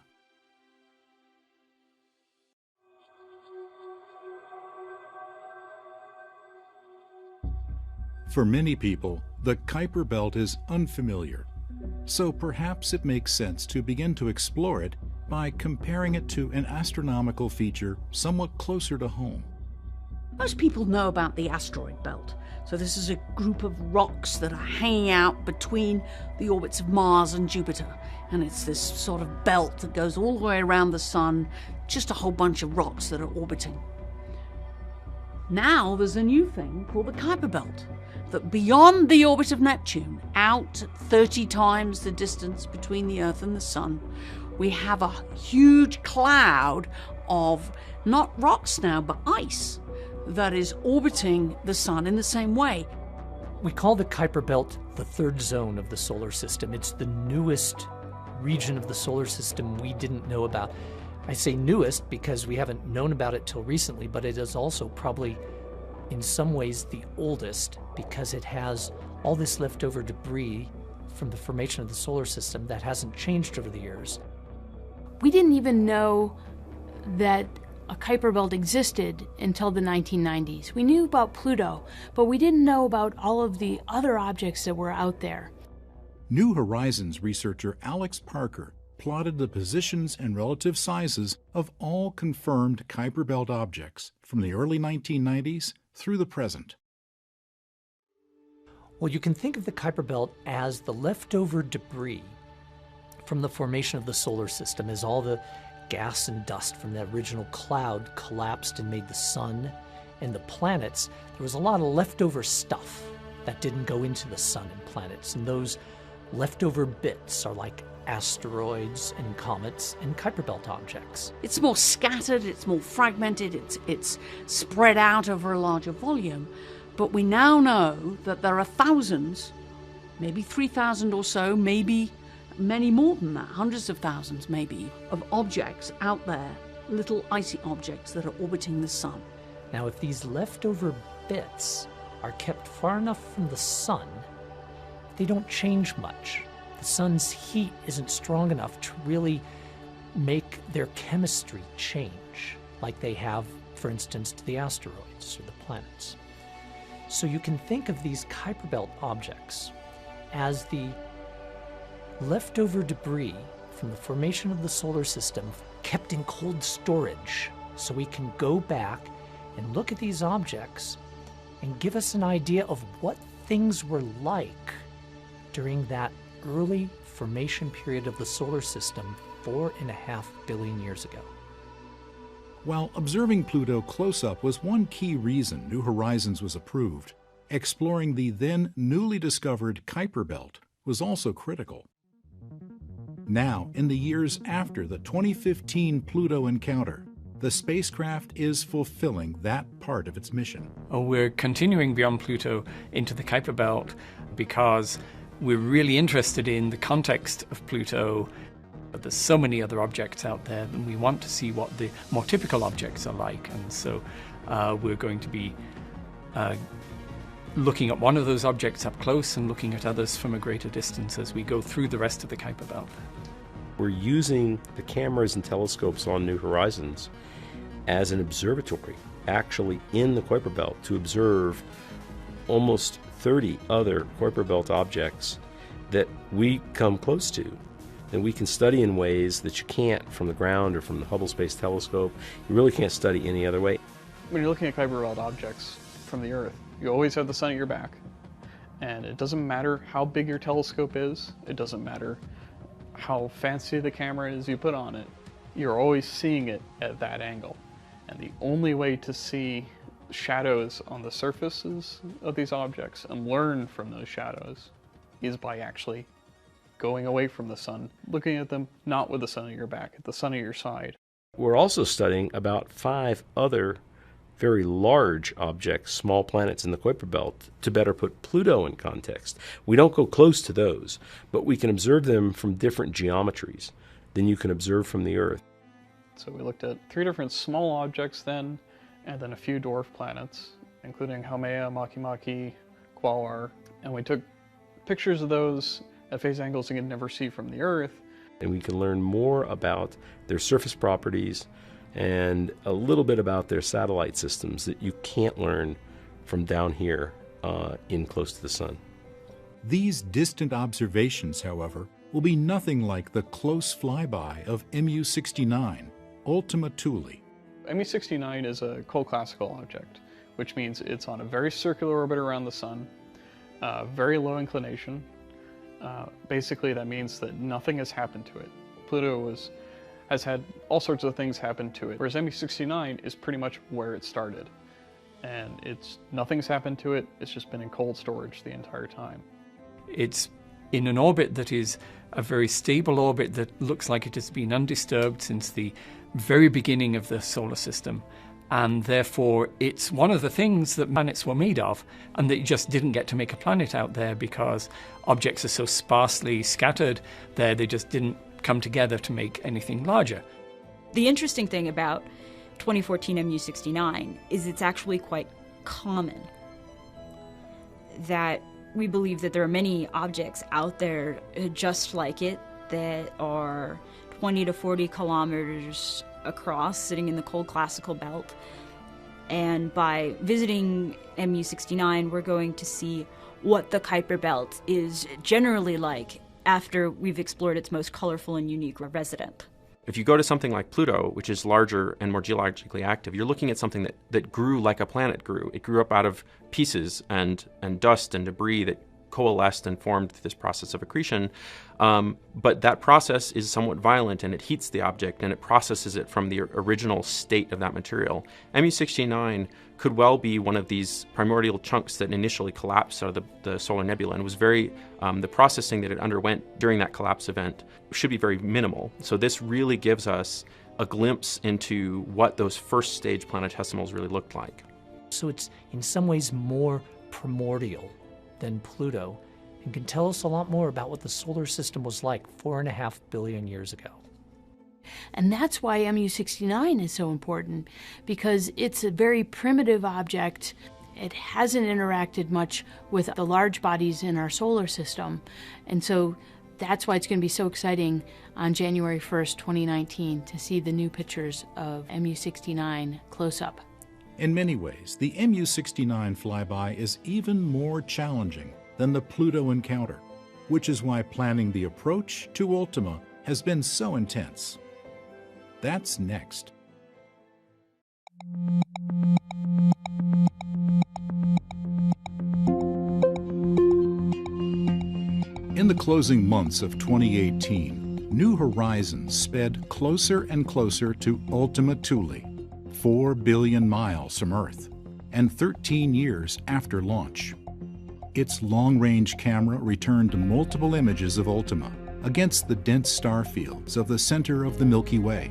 For many people, the Kuiper Belt is unfamiliar, so perhaps it makes sense to begin to explore it by comparing it to an astronomical feature somewhat closer to home. Most people know about the asteroid belt. So this is a group of rocks that are hanging out between the orbits of Mars and Jupiter. And it's this sort of belt that goes all the way around the sun, just a whole bunch of rocks that are orbiting. Now there's a new thing called the Kuiper Belt, that beyond the orbit of Neptune, out 30 times the distance between the Earth and the Sun, we have a huge cloud of not rocks now, but ice that is orbiting the Sun in the same way. We call the Kuiper Belt the third zone of the solar system. It's the newest region of the solar system we didn't know about. I say newest because we haven't known about it till recently, but it is also probably in some ways the oldest because it has all this leftover debris from the formation of the solar system that hasn't changed over the years. We didn't even know that a Kuiper Belt existed until the 1990s. We knew about Pluto, but we didn't know about all of the other objects that were out there. New Horizons researcher Alex Parker plotted the positions and relative sizes of all confirmed Kuiper Belt objects from the early 1990s through the present. Well, you can think of the Kuiper Belt as the leftover debris from the formation of the solar system, as all the gas and dust from that original cloud collapsed and made the sun and the planets. There was a lot of leftover stuff that didn't go into the sun and planets, and those leftover bits are like asteroids and comets and Kuiper Belt objects. It's more scattered, it's more fragmented, it's spread out over a larger volume. But we now know that there are thousands, maybe 3,000 or so, maybe many more than that, hundreds of thousands maybe, of objects out there, little icy objects that are orbiting the sun. Now, if these leftover bits are kept far enough from the sun, they don't change much. The sun's heat isn't strong enough to really make their chemistry change like they have, for instance, to the asteroids or the planets. So you can think of these Kuiper Belt objects as the leftover debris from the formation of the solar system kept in cold storage, so we can go back and look at these objects and give us an idea of what things were like during that early formation period of the solar system 4.5 billion years ago. While observing Pluto close up was one key reason New Horizons was approved, exploring the then newly discovered Kuiper Belt was also critical. Now, in the years after the 2015 Pluto encounter, the spacecraft is fulfilling that part of its mission. We're continuing beyond Pluto into the Kuiper Belt because we're really interested in the context of Pluto. But there's so many other objects out there, and we want to see what the more typical objects are like. And so we're going to be looking at one of those objects up close and looking at others from a greater distance as we go through the rest of the Kuiper Belt. We're using the cameras and telescopes on New Horizons as an observatory, actually in the Kuiper Belt, to observe almost 30 other Kuiper Belt objects that we come close to, and we can study in ways that you can't from the ground or from the Hubble Space Telescope. You really can't study any other way. When you're looking at Kuiper Belt objects from the Earth, you always have the sun at your back. And it doesn't matter how big your telescope is, it doesn't matter how fancy the camera is you put on it, you're always seeing it at that angle. And the only way to see shadows on the surfaces of these objects and learn from those shadows is by actually going away from the sun, looking at them not with the sun at your back, at the sun at your side. We're also studying about 5 other very large objects, small planets in the Kuiper Belt, to better put Pluto in context. We don't go close to those, but we can observe them from different geometries than you can observe from the Earth. So we looked at 3 different small objects then, and then a few dwarf planets, including Haumea, Makemake, Quaoar, and we took pictures of those at phase angles you can never see from the Earth. And we can learn more about their surface properties and a little bit about their satellite systems that you can't learn from down here in close to the sun. These distant observations, however, will be nothing like the close flyby of MU-69, Ultima Thule. MU-69 is a cold classical object, which means it's on a very circular orbit around the sun, very low inclination. Basically, that means that nothing has happened to it. Pluto has had all sorts of things happen to it, whereas MU-69 is pretty much where it started. And nothing's happened to it, it's just been in cold storage the entire time. It's in an orbit that is a very stable orbit that looks like it has been undisturbed since the very beginning of the solar system. And therefore, it's one of the things that planets were made of, and that you just didn't get to make a planet out there because objects are so sparsely scattered there, they just didn't come together to make anything larger. The interesting thing about 2014 MU-69 is it's actually quite common. That we believe that there are many objects out there just like it that are 20 to 40 kilometers across, sitting in the cold classical belt. And by visiting MU-69, we're going to see what the Kuiper Belt is generally like after we've explored its most colorful and unique resident. If you go to something like Pluto, which is larger and more geologically active, you're looking at something that grew like a planet grew. It grew up out of pieces and dust and debris that coalesced and formed through this process of accretion. But that process is somewhat violent, and it heats the object and it processes it from the original state of that material. MU-69 could well be one of these primordial chunks that initially collapsed out of the solar nebula, and was the processing that it underwent during that collapse event should be very minimal. So this really gives us a glimpse into what those first stage planetesimals really looked like. So it's in some ways more primordial than Pluto, and can tell us a lot more about what the solar system was like 4.5 billion years ago. And that's why MU-69 is so important, because it's a very primitive object. It hasn't interacted much with the large bodies in our solar system. And so that's why it's going to be so exciting on January 1st, 2019, to see the new pictures of MU-69 close up. In many ways, the MU-69 flyby is even more challenging than the Pluto encounter, which is why planning the approach to Ultima has been so intense. That's next. In the closing months of 2018, New Horizons sped closer and closer to Ultima Thule, 4 billion miles from Earth, and 13 years after launch. Its long-range camera returned multiple images of Ultima against the dense star fields of the center of the Milky Way.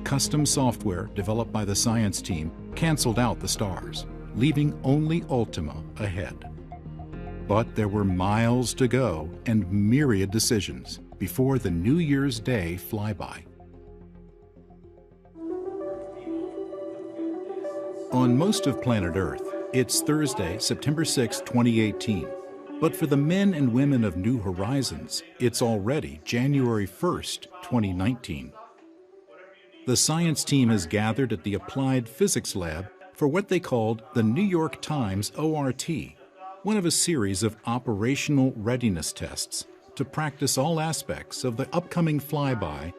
Custom software developed by the science team canceled out the stars, leaving only Ultima ahead. But there were miles to go and myriad decisions before the New Year's Day flyby. On most of planet Earth, it's Thursday, September 6, 2018. But for the men and women of New Horizons, it's already January 1st, 2019. The science team has gathered at the Applied Physics Lab for what they called the New York Times ORT, one of a series of operational readiness tests to practice all aspects of the upcoming flyby.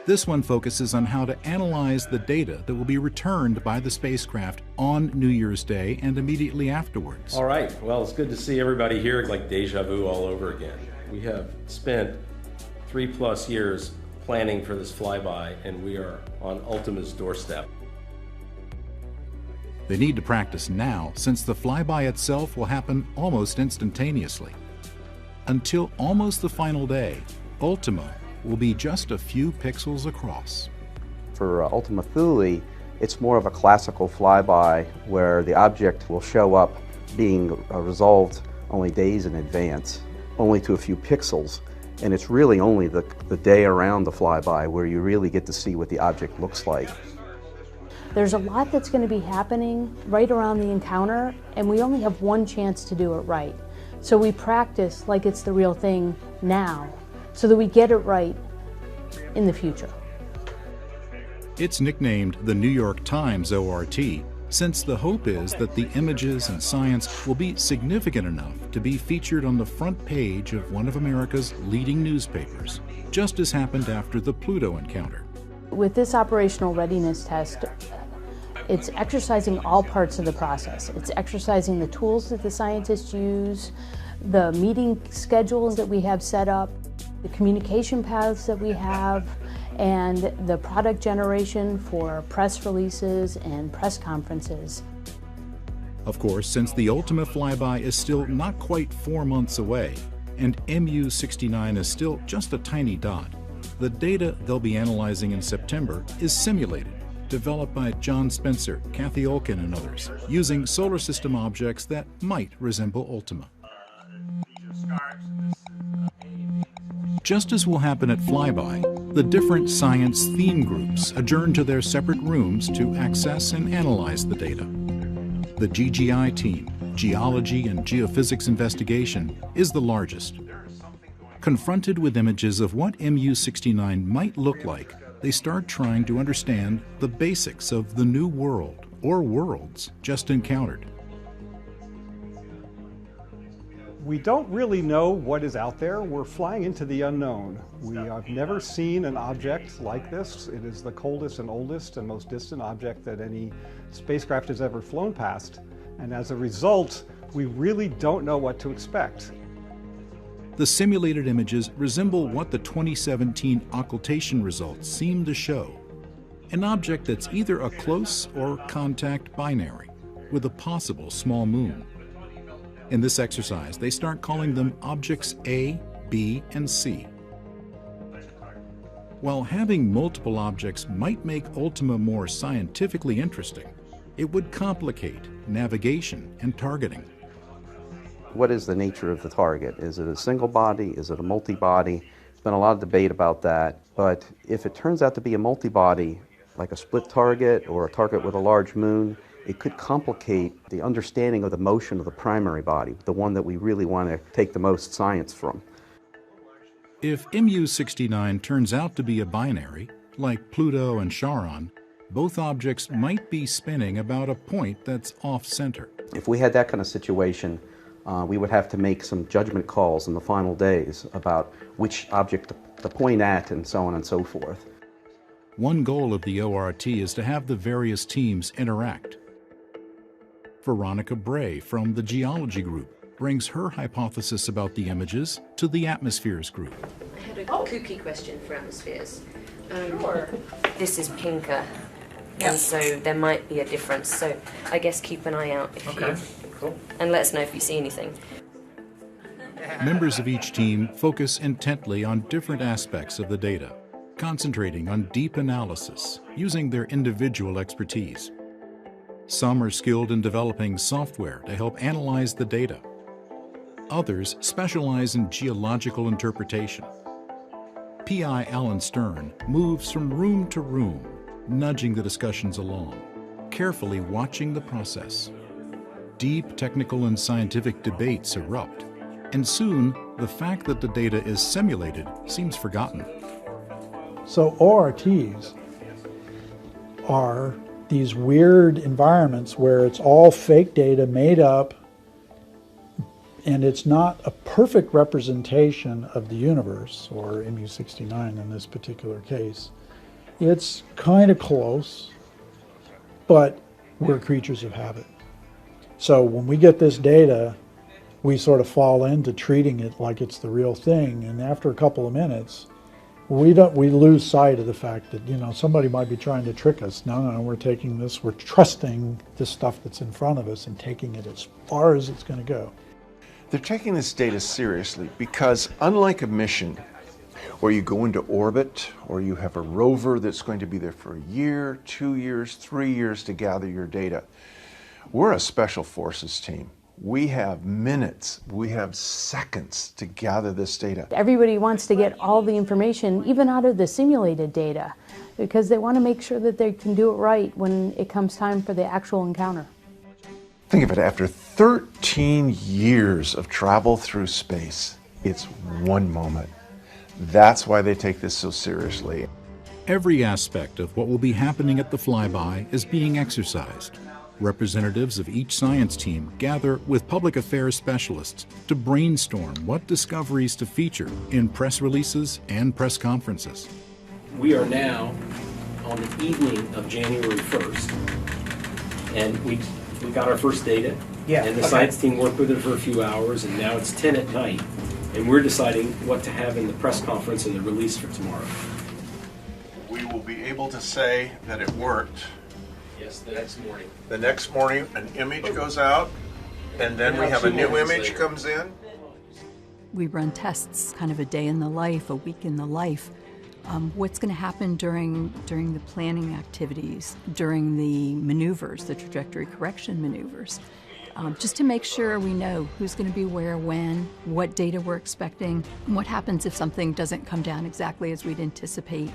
This one focuses on how to analyze the data that will be returned by the spacecraft on New Year's Day and immediately afterwards. All right, well, it's good to see everybody here, like deja vu all over again. We have spent 3+ years planning for this flyby, and we are on Ultima's doorstep. They need to practice now, since the flyby itself will happen almost instantaneously. Until almost the final day, Ultima will be just a few pixels across. For Ultima Thule, it's more of a classical flyby where the object will show up being resolved only days in advance, only to a few pixels. And it's really only the day around the flyby where you really get to see what the object looks like. There's a lot that's going to be happening right around the encounter, and we only have one chance to do it right. So we practice like it's the real thing now, so that we get it right in the future. It's nicknamed the New York Times ORT, since the hope is that the images and science will be significant enough to be featured on the front page of one of America's leading newspapers, just as happened after the Pluto encounter. With this operational readiness test, it's exercising all parts of the process. It's exercising the tools that the scientists use, the meeting schedules that we have set up, the communication paths that we have, and the product generation for press releases and press conferences. Of course, since the Ultima flyby is still not quite 4 months away, and MU-69 is still just a tiny dot, the data they'll be analyzing in September is simulated, developed by John Spencer, Kathy Olkin, and others, using solar system objects that might resemble Ultima. Just as will happen at Flyby, the different science theme groups adjourn to their separate rooms to access and analyze the data. The GGI team, Geology and Geophysics Investigation, is the largest. Confronted with images of what MU-69 might look like, they start trying to understand the basics of the new world, or worlds, just encountered. We don't really know what is out there. We're flying into the unknown. We have never seen an object like this. It is the coldest and oldest and most distant object that any spacecraft has ever flown past. And as a result, we really don't know what to expect. The simulated images resemble what the 2017 occultation results seem to show. An object that's either a close or contact binary, with a possible small moon. In this exercise, they start calling them objects A, B, and C. While having multiple objects might make Ultima more scientifically interesting, it would complicate navigation and targeting. What is the nature of the target? Is it a single body? Is it a multi-body? There's been a lot of debate about that, but if it turns out to be a multi-body, like a split target or a target with a large moon, it could complicate the understanding of the motion of the primary body, the one that we really want to take the most science from. If MU-69 turns out to be a binary, like Pluto and Charon, both objects might be spinning about a point that's off-center. If we had that kind of situation, we would have to make some judgment calls in the final days about which object to point at and so on and so forth. One goal of the ORT is to have the various teams interact. Veronica Bray from the Geology Group brings her hypothesis about the images to the Atmospheres Group. I had a kooky question for Atmospheres. Sure. This is pinker, and so there might be a difference. So I guess keep an eye out if you, and let us know if you see anything. Members of each team focus intently on different aspects of the data, concentrating on deep analysis using their individual expertise. Some are skilled in developing software to help analyze the data. Others specialize in geological interpretation. PI Alan Stern moves from room to room, nudging the discussions along, carefully watching the process. Deep technical and scientific debates erupt, and soon the fact that the data is simulated seems forgotten. So ORTs are these weird environments where it's all fake data made up, and it's not a perfect representation of the universe, or MU-69 in this particular case. It's kind of close, but we're creatures of habit. So when we get this data, we sort of fall into treating it like it's the real thing, and after a couple of minutes, we lose sight of the fact that, you know, somebody might be trying to trick us. No, we're taking this, we're trusting this stuff that's in front of us and taking it as far as it's going to go. They're taking this data seriously because, unlike a mission where you go into orbit or you have a rover that's going to be there for a year, 2 years, 3 years to gather your data, we're a special forces team. We have minutes, we have seconds to gather this data. Everybody wants to get all the information, even out of the simulated data, because they want to make sure that they can do it right when it comes time for the actual encounter. Think of it, after 13 years of travel through space, it's one moment. That's why they take this so seriously. Every aspect of what will be happening at the flyby is being exercised. Representatives of each science team gather with public affairs specialists to brainstorm what discoveries to feature in press releases and press conferences. We are now on the evening of January 1st, and we got our first data, and the science team worked with it for a few hours, and now it's 10 at night, and we're deciding what to have in the press conference and the release for tomorrow. We will be able to say that it worked. Yes, the next morning. The next morning, an image goes out, and then we have a new image comes in. We run tests, kind of a day in the life, a week in the life. What's going to happen during the planning activities, during the maneuvers, the trajectory correction maneuvers, just to make sure we know who's going to be where, when, what data we're expecting, and what happens if something doesn't come down exactly as we'd anticipate.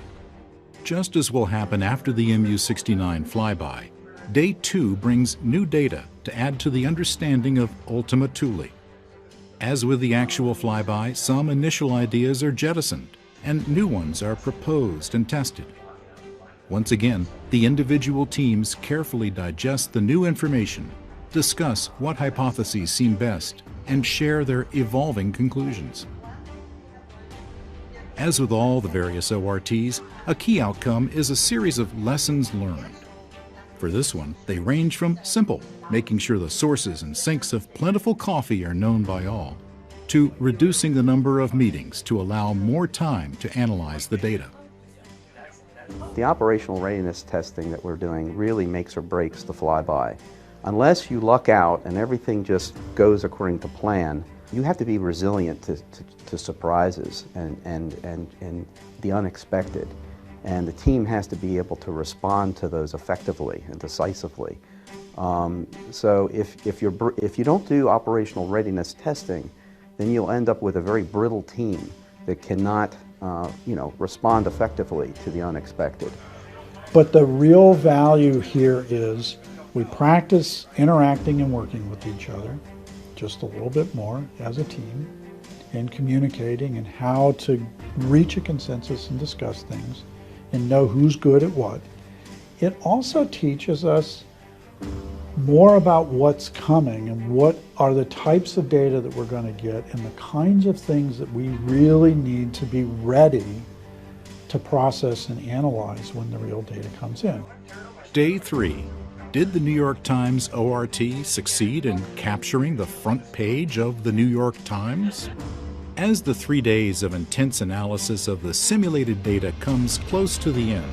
Just as will happen after the MU-69 flyby, Day 2 brings new data to add to the understanding of Ultima Thule. As with the actual flyby, some initial ideas are jettisoned, and new ones are proposed and tested. Once again, the individual teams carefully digest the new information, discuss what hypotheses seem best, and share their evolving conclusions. As with all the various ORTs, a key outcome is a series of lessons learned. For this one, they range from simple, making sure the sources and sinks of plentiful coffee are known by all, to reducing the number of meetings to allow more time to analyze the data. The operational readiness testing that we're doing really makes or breaks the flyby. Unless you luck out and everything just goes according to plan, you have to be resilient to surprises and the unexpected. And the team has to be able to respond to those effectively and decisively. So if you don't do operational readiness testing, then you'll end up with a very brittle team that cannot respond effectively to the unexpected. But the real value here is We practice interacting and working with each other just a little bit more as a team, and communicating and how to reach a consensus and discuss things and know who's good at what. It also teaches us more about what's coming and what are the types of data that we're going to get and the kinds of things that we really need to be ready to process and analyze when the real data comes in. Day 3. Did the New York Times ORT succeed in capturing the front page of the New York Times? As the 3 days of intense analysis of the simulated data comes close to the end,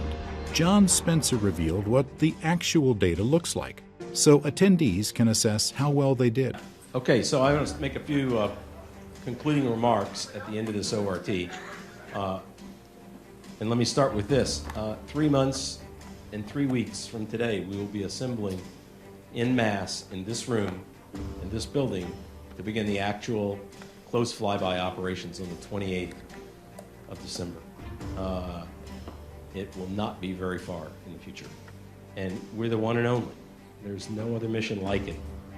John Spencer revealed what the actual data looks like, so attendees can assess how well they did. Okay, so I'm going to make a few concluding remarks at the end of this ORT. And let me start with this. 3 months and 3 weeks from today, we will be assembling en masse in this room, in this building, to begin the actual close flyby operations on the 28th of December. It will not be very far in the future. And we're the one and only. There's no other mission like it.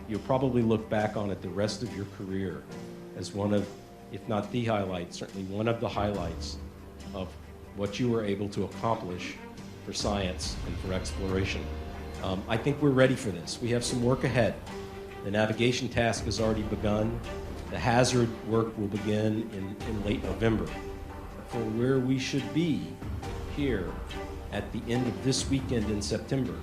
You'll probably look back on it the rest of your career as one of, if not the highlight, certainly one of the highlights of what you were able to accomplish for science and for exploration. I think we're ready for this. We have some work ahead. The navigation task has already begun. The hazard work will begin in late November. For where we should be here at the end of this weekend in September,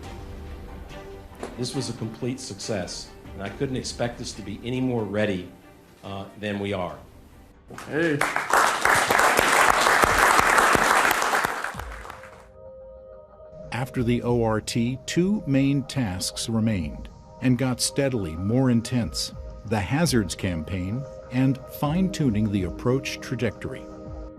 this was a complete success, and I couldn't expect us to be any more ready than we are. Hey. After the ORT, 2 main tasks remained and got steadily more intense: the hazards campaign and fine-tuning the approach trajectory.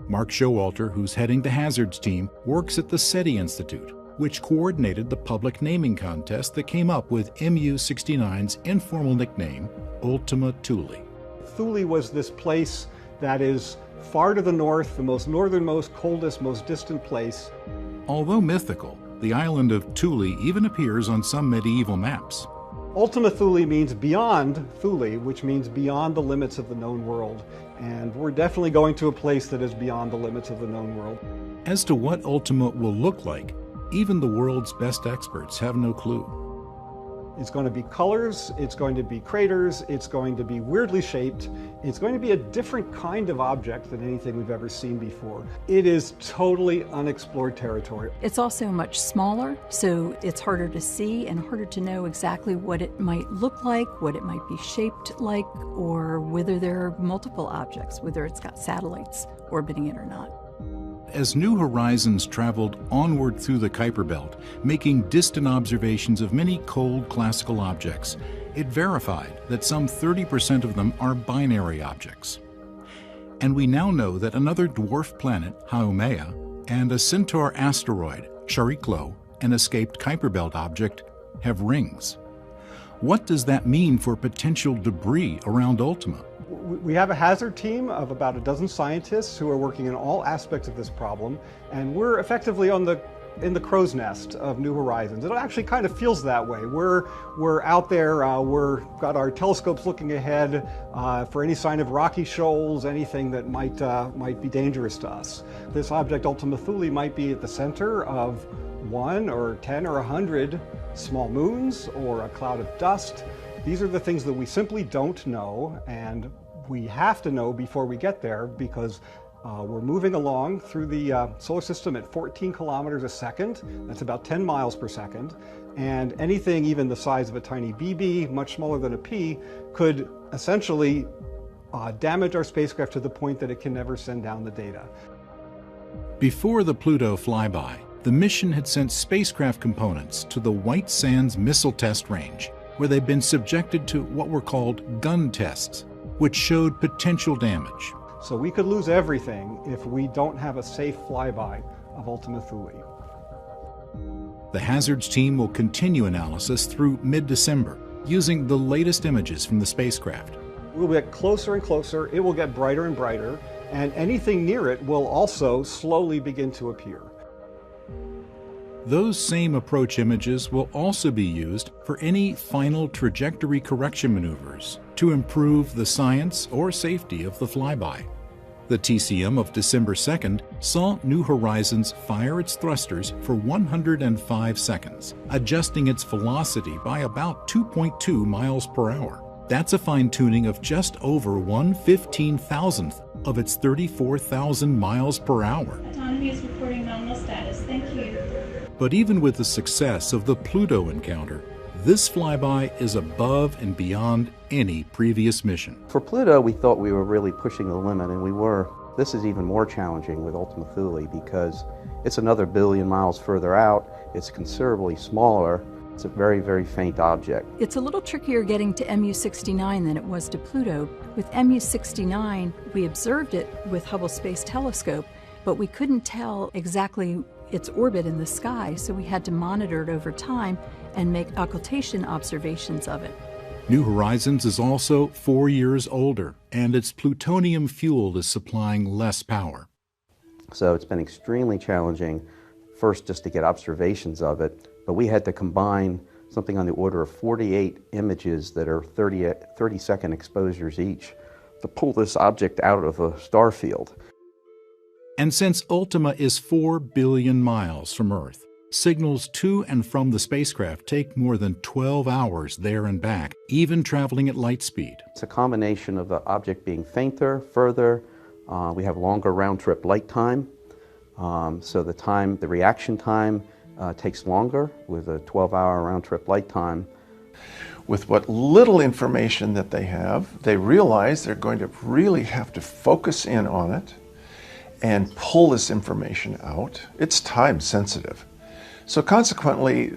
Mark Showalter, who's heading the hazards team, works at the SETI Institute, which coordinated the public naming contest that came up with MU-69's informal nickname, Ultima Thule. Thule was this place that is far to the north, the most northernmost, coldest, most distant place. Although mythical, the island of Thule even appears on some medieval maps. Ultima Thule means beyond Thule, which means beyond the limits of the known world. And we're definitely going to a place that is beyond the limits of the known world. As to what Ultima will look like, even the world's best experts have no clue. It's going to be colors, it's going to be craters, it's going to be weirdly shaped, it's going to be a different kind of object than anything we've ever seen before. It is totally unexplored territory. It's also much smaller, so it's harder to see and harder to know exactly what it might look like, what it might be shaped like, or whether there are multiple objects, whether it's got satellites orbiting it or not. As New Horizons traveled onward through the Kuiper Belt, making distant observations of many cold classical objects, it verified that some 30% of them are binary objects. And we now know that another dwarf planet, Haumea, and a Centaur asteroid, Chariklo, an escaped Kuiper Belt object, have rings. What does that mean for potential debris around Ultima? We have a hazard team of about a dozen scientists who are working in all aspects of this problem, and we're effectively in the crow's nest of New Horizons. It actually kind of feels that way. We're out there, we've got our telescopes looking ahead for any sign of rocky shoals, anything that might be dangerous to us. This object, Ultima Thule, might be at the center of 1 or 10 or 100 small moons or a cloud of dust. These are the things that we simply don't know, and we have to know before we get there, because we're moving along through the solar system at 14 kilometers a second. That's about 10 miles per second. And anything even the size of a tiny BB, much smaller than a pea, could essentially damage our spacecraft to the point that it can never send down the data. Before the Pluto flyby, the mission had sent spacecraft components to the White Sands Missile Test Range, where they'd been subjected to what were called gun tests, which showed potential damage. So we could lose everything if we don't have a safe flyby of Ultima Thule. The hazards team will continue analysis through mid-December, using the latest images from the spacecraft. We'll get closer and closer, it will get brighter and brighter, and anything near it will also slowly begin to appear. Those same approach images will also be used for any final trajectory correction maneuvers to improve the science or safety of the flyby. The TCM of December 2nd saw New Horizons fire its thrusters for 105 seconds, adjusting its velocity by about 2.2 miles per hour. That's a fine-tuning of just over 1/15,000th of its 34,000 miles per hour. Autonomy is reporting nominal status. Thank you. But even with the success of the Pluto encounter, this flyby is above and beyond any previous mission. For Pluto, we thought we were really pushing the limit, and we were. This is even more challenging with Ultima Thule because it's another billion miles further out, it's considerably smaller, it's a very, very faint object. It's a little trickier getting to MU-69 than it was to Pluto. With MU-69, we observed it with Hubble Space Telescope, but we couldn't tell exactly its orbit in the sky, so we had to monitor it over time and make occultation observations of it. New Horizons is also 4 years older, and its plutonium fuel is supplying less power. So it's been extremely challenging, first just to get observations of it, but we had to combine something on the order of 48 images that are 30-second exposures each to pull this object out of a star field. And since Ultima is 4 billion miles from Earth, signals to and from the spacecraft take more than 12 hours there and back, even traveling at light speed. It's a combination of the object being fainter, further. We have longer round-trip light time, so the reaction time takes longer with a 12-hour round-trip light time. With what little information that they have, they realize they're going to really have to focus in on it and pull this information out. It's time sensitive. So consequently,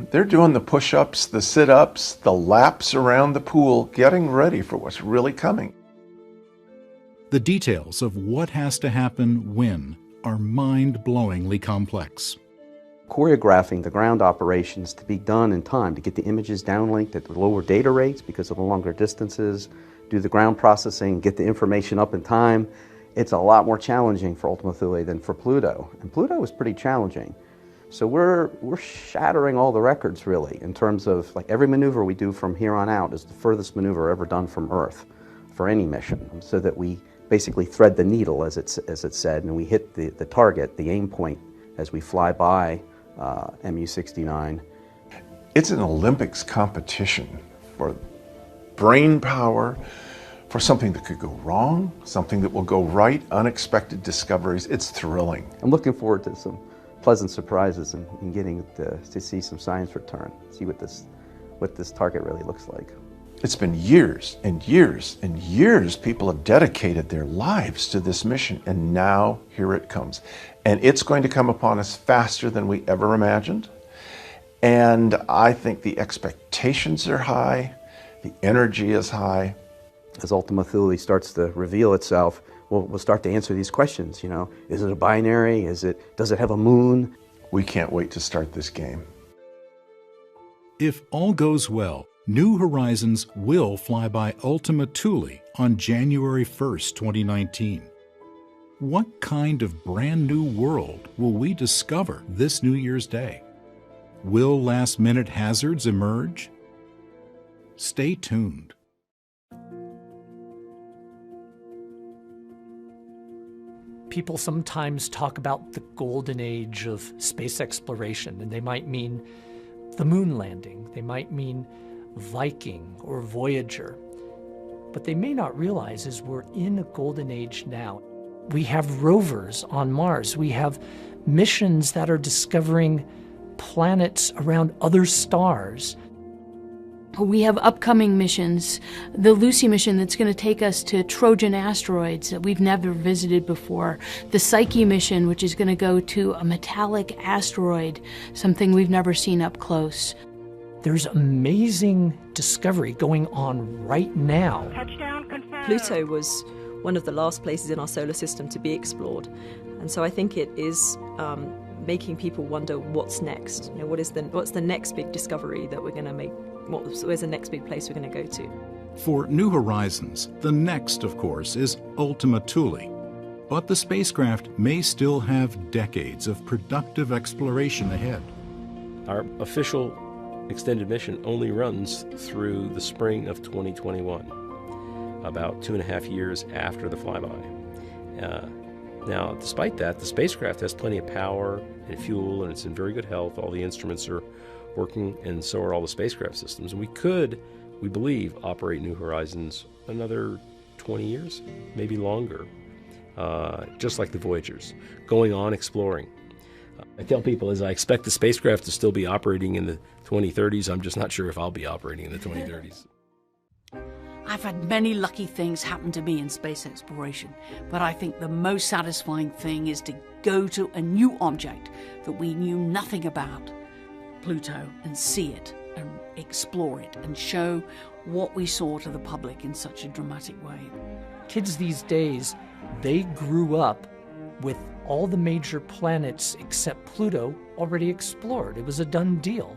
they're doing the push-ups, the sit-ups, the laps around the pool, getting ready for what's really coming. The details of what has to happen when are mind-blowingly complex. Choreographing the ground operations to be done in time, to get the images downlinked at the lower data rates because of the longer distances, do the ground processing, get the information up in time. It's a lot more challenging for Ultima Thule than for Pluto. And Pluto was pretty challenging. So we're shattering all the records really in terms of like every maneuver we do from here on out is the furthest maneuver ever done from Earth for any mission, so that we basically thread the needle as it's said, and we hit the target, the aim point as we fly by MU-69. It's an Olympics competition for brain power, for something that could go wrong, something that will go right, unexpected discoveries. It's thrilling. I'm looking forward to some pleasant surprises and getting to see some science return, see what this target really looks like. It's been years and years and years people have dedicated their lives to this mission, and now here it comes. And it's going to come upon us faster than we ever imagined. And I think the expectations are high, the energy is high. As Ultima Thule starts to reveal itself, we'll start to answer these questions, you know. Is it a binary? Does it have a moon? We can't wait to start this game. If all goes well, New Horizons will fly by Ultima Thule on January 1st, 2019. What kind of brand new world will we discover this New Year's Day? Will last-minute hazards emerge? Stay tuned. People sometimes talk about the golden age of space exploration, and they might mean the moon landing, they might mean Viking or Voyager. What they may not realize is we're in a golden age now. We have rovers on Mars. We have missions that are discovering planets around other stars. We have upcoming missions. The Lucy mission that's going to take us to Trojan asteroids that we've never visited before. The Psyche mission, which is going to go to a metallic asteroid, something we've never seen up close. There's amazing discovery going on right now. Pluto was one of the last places in our solar system to be explored. And so I think it is making people wonder what's next. You know, what's the next big discovery that we're going to make? Where's the next big place we're going to go to? For New Horizons, the next, of course, is Ultima Thule. But the spacecraft may still have decades of productive exploration ahead. Our official extended mission only runs through the spring of 2021, about 2.5 years after the flyby. Now, despite that, the spacecraft has plenty of power and fuel, and it's in very good health. All the instruments are working, and so are all the spacecraft systems. And we could, we believe, operate New Horizons another 20 years, maybe longer, just like the Voyagers, going on exploring. I tell people as I expect the spacecraft to still be operating in the 2030s, I'm just not sure if I'll be operating in the 2030s. I've had many lucky things happen to me in space exploration, but I think the most satisfying thing is to go to a new object that we knew nothing about, Pluto, and see it and explore it and show what we saw to the public in such a dramatic way. Kids these days, they grew up with all the major planets except Pluto already explored. It was a done deal.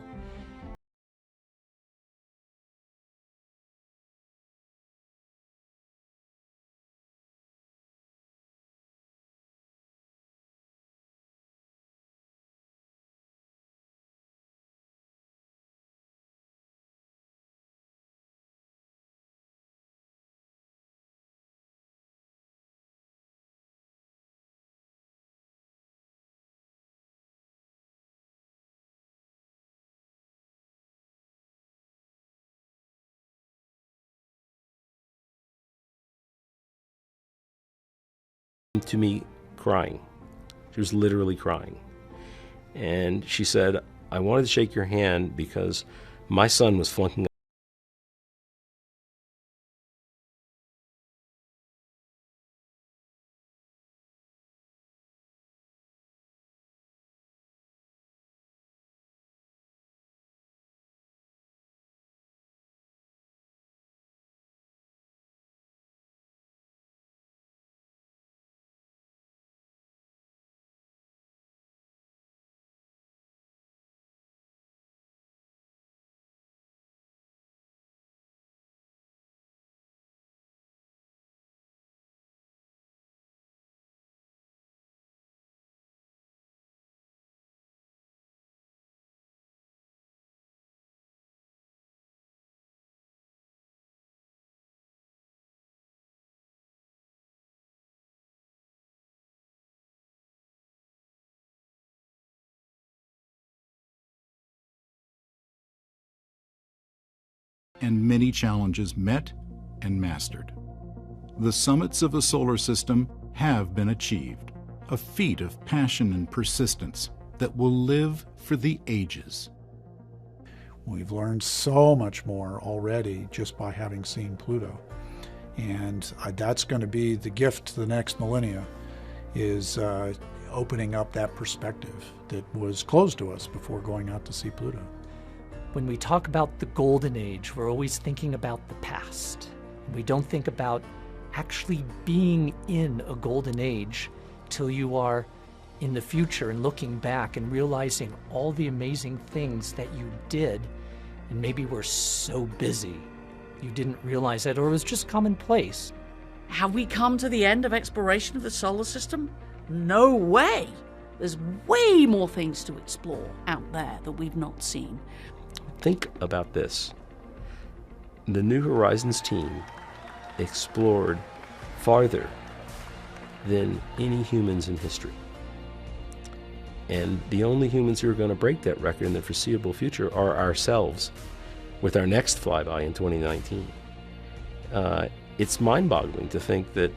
To me crying. She was literally crying. And she said, I wanted to shake your hand because my son was flunking. And many challenges met and mastered. The summits of the solar system have been achieved, a feat of passion and persistence that will live for the ages. We've learned so much more already just by having seen Pluto. And that's going to be the gift to the next millennia, is opening up that perspective that was closed to us before going out to see Pluto. When we talk about the golden age, we're always thinking about the past. We don't think about actually being in a golden age till you are in the future and looking back and realizing all the amazing things that you did, and maybe were so busy you didn't realize that, or it was just commonplace. Have we come to the end of exploration of the solar system? No way! There's way more things to explore out there that we've not seen. Think about this. The New Horizons team explored farther than any humans in history. And the only humans who are going to break that record in the foreseeable future are ourselves with our next flyby in 2019. It's mind-boggling to think that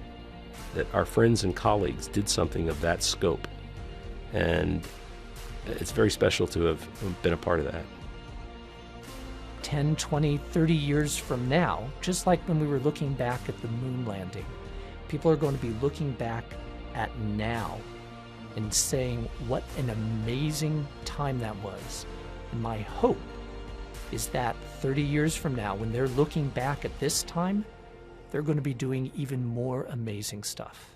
our friends and colleagues did something of that scope. And it's very special to have been a part of that. 10, 20, 30 years from now, just like when we were looking back at the moon landing, people are going to be looking back at now and saying what an amazing time that was. And my hope is that 30 years from now, when they're looking back at this time, they're going to be doing even more amazing stuff.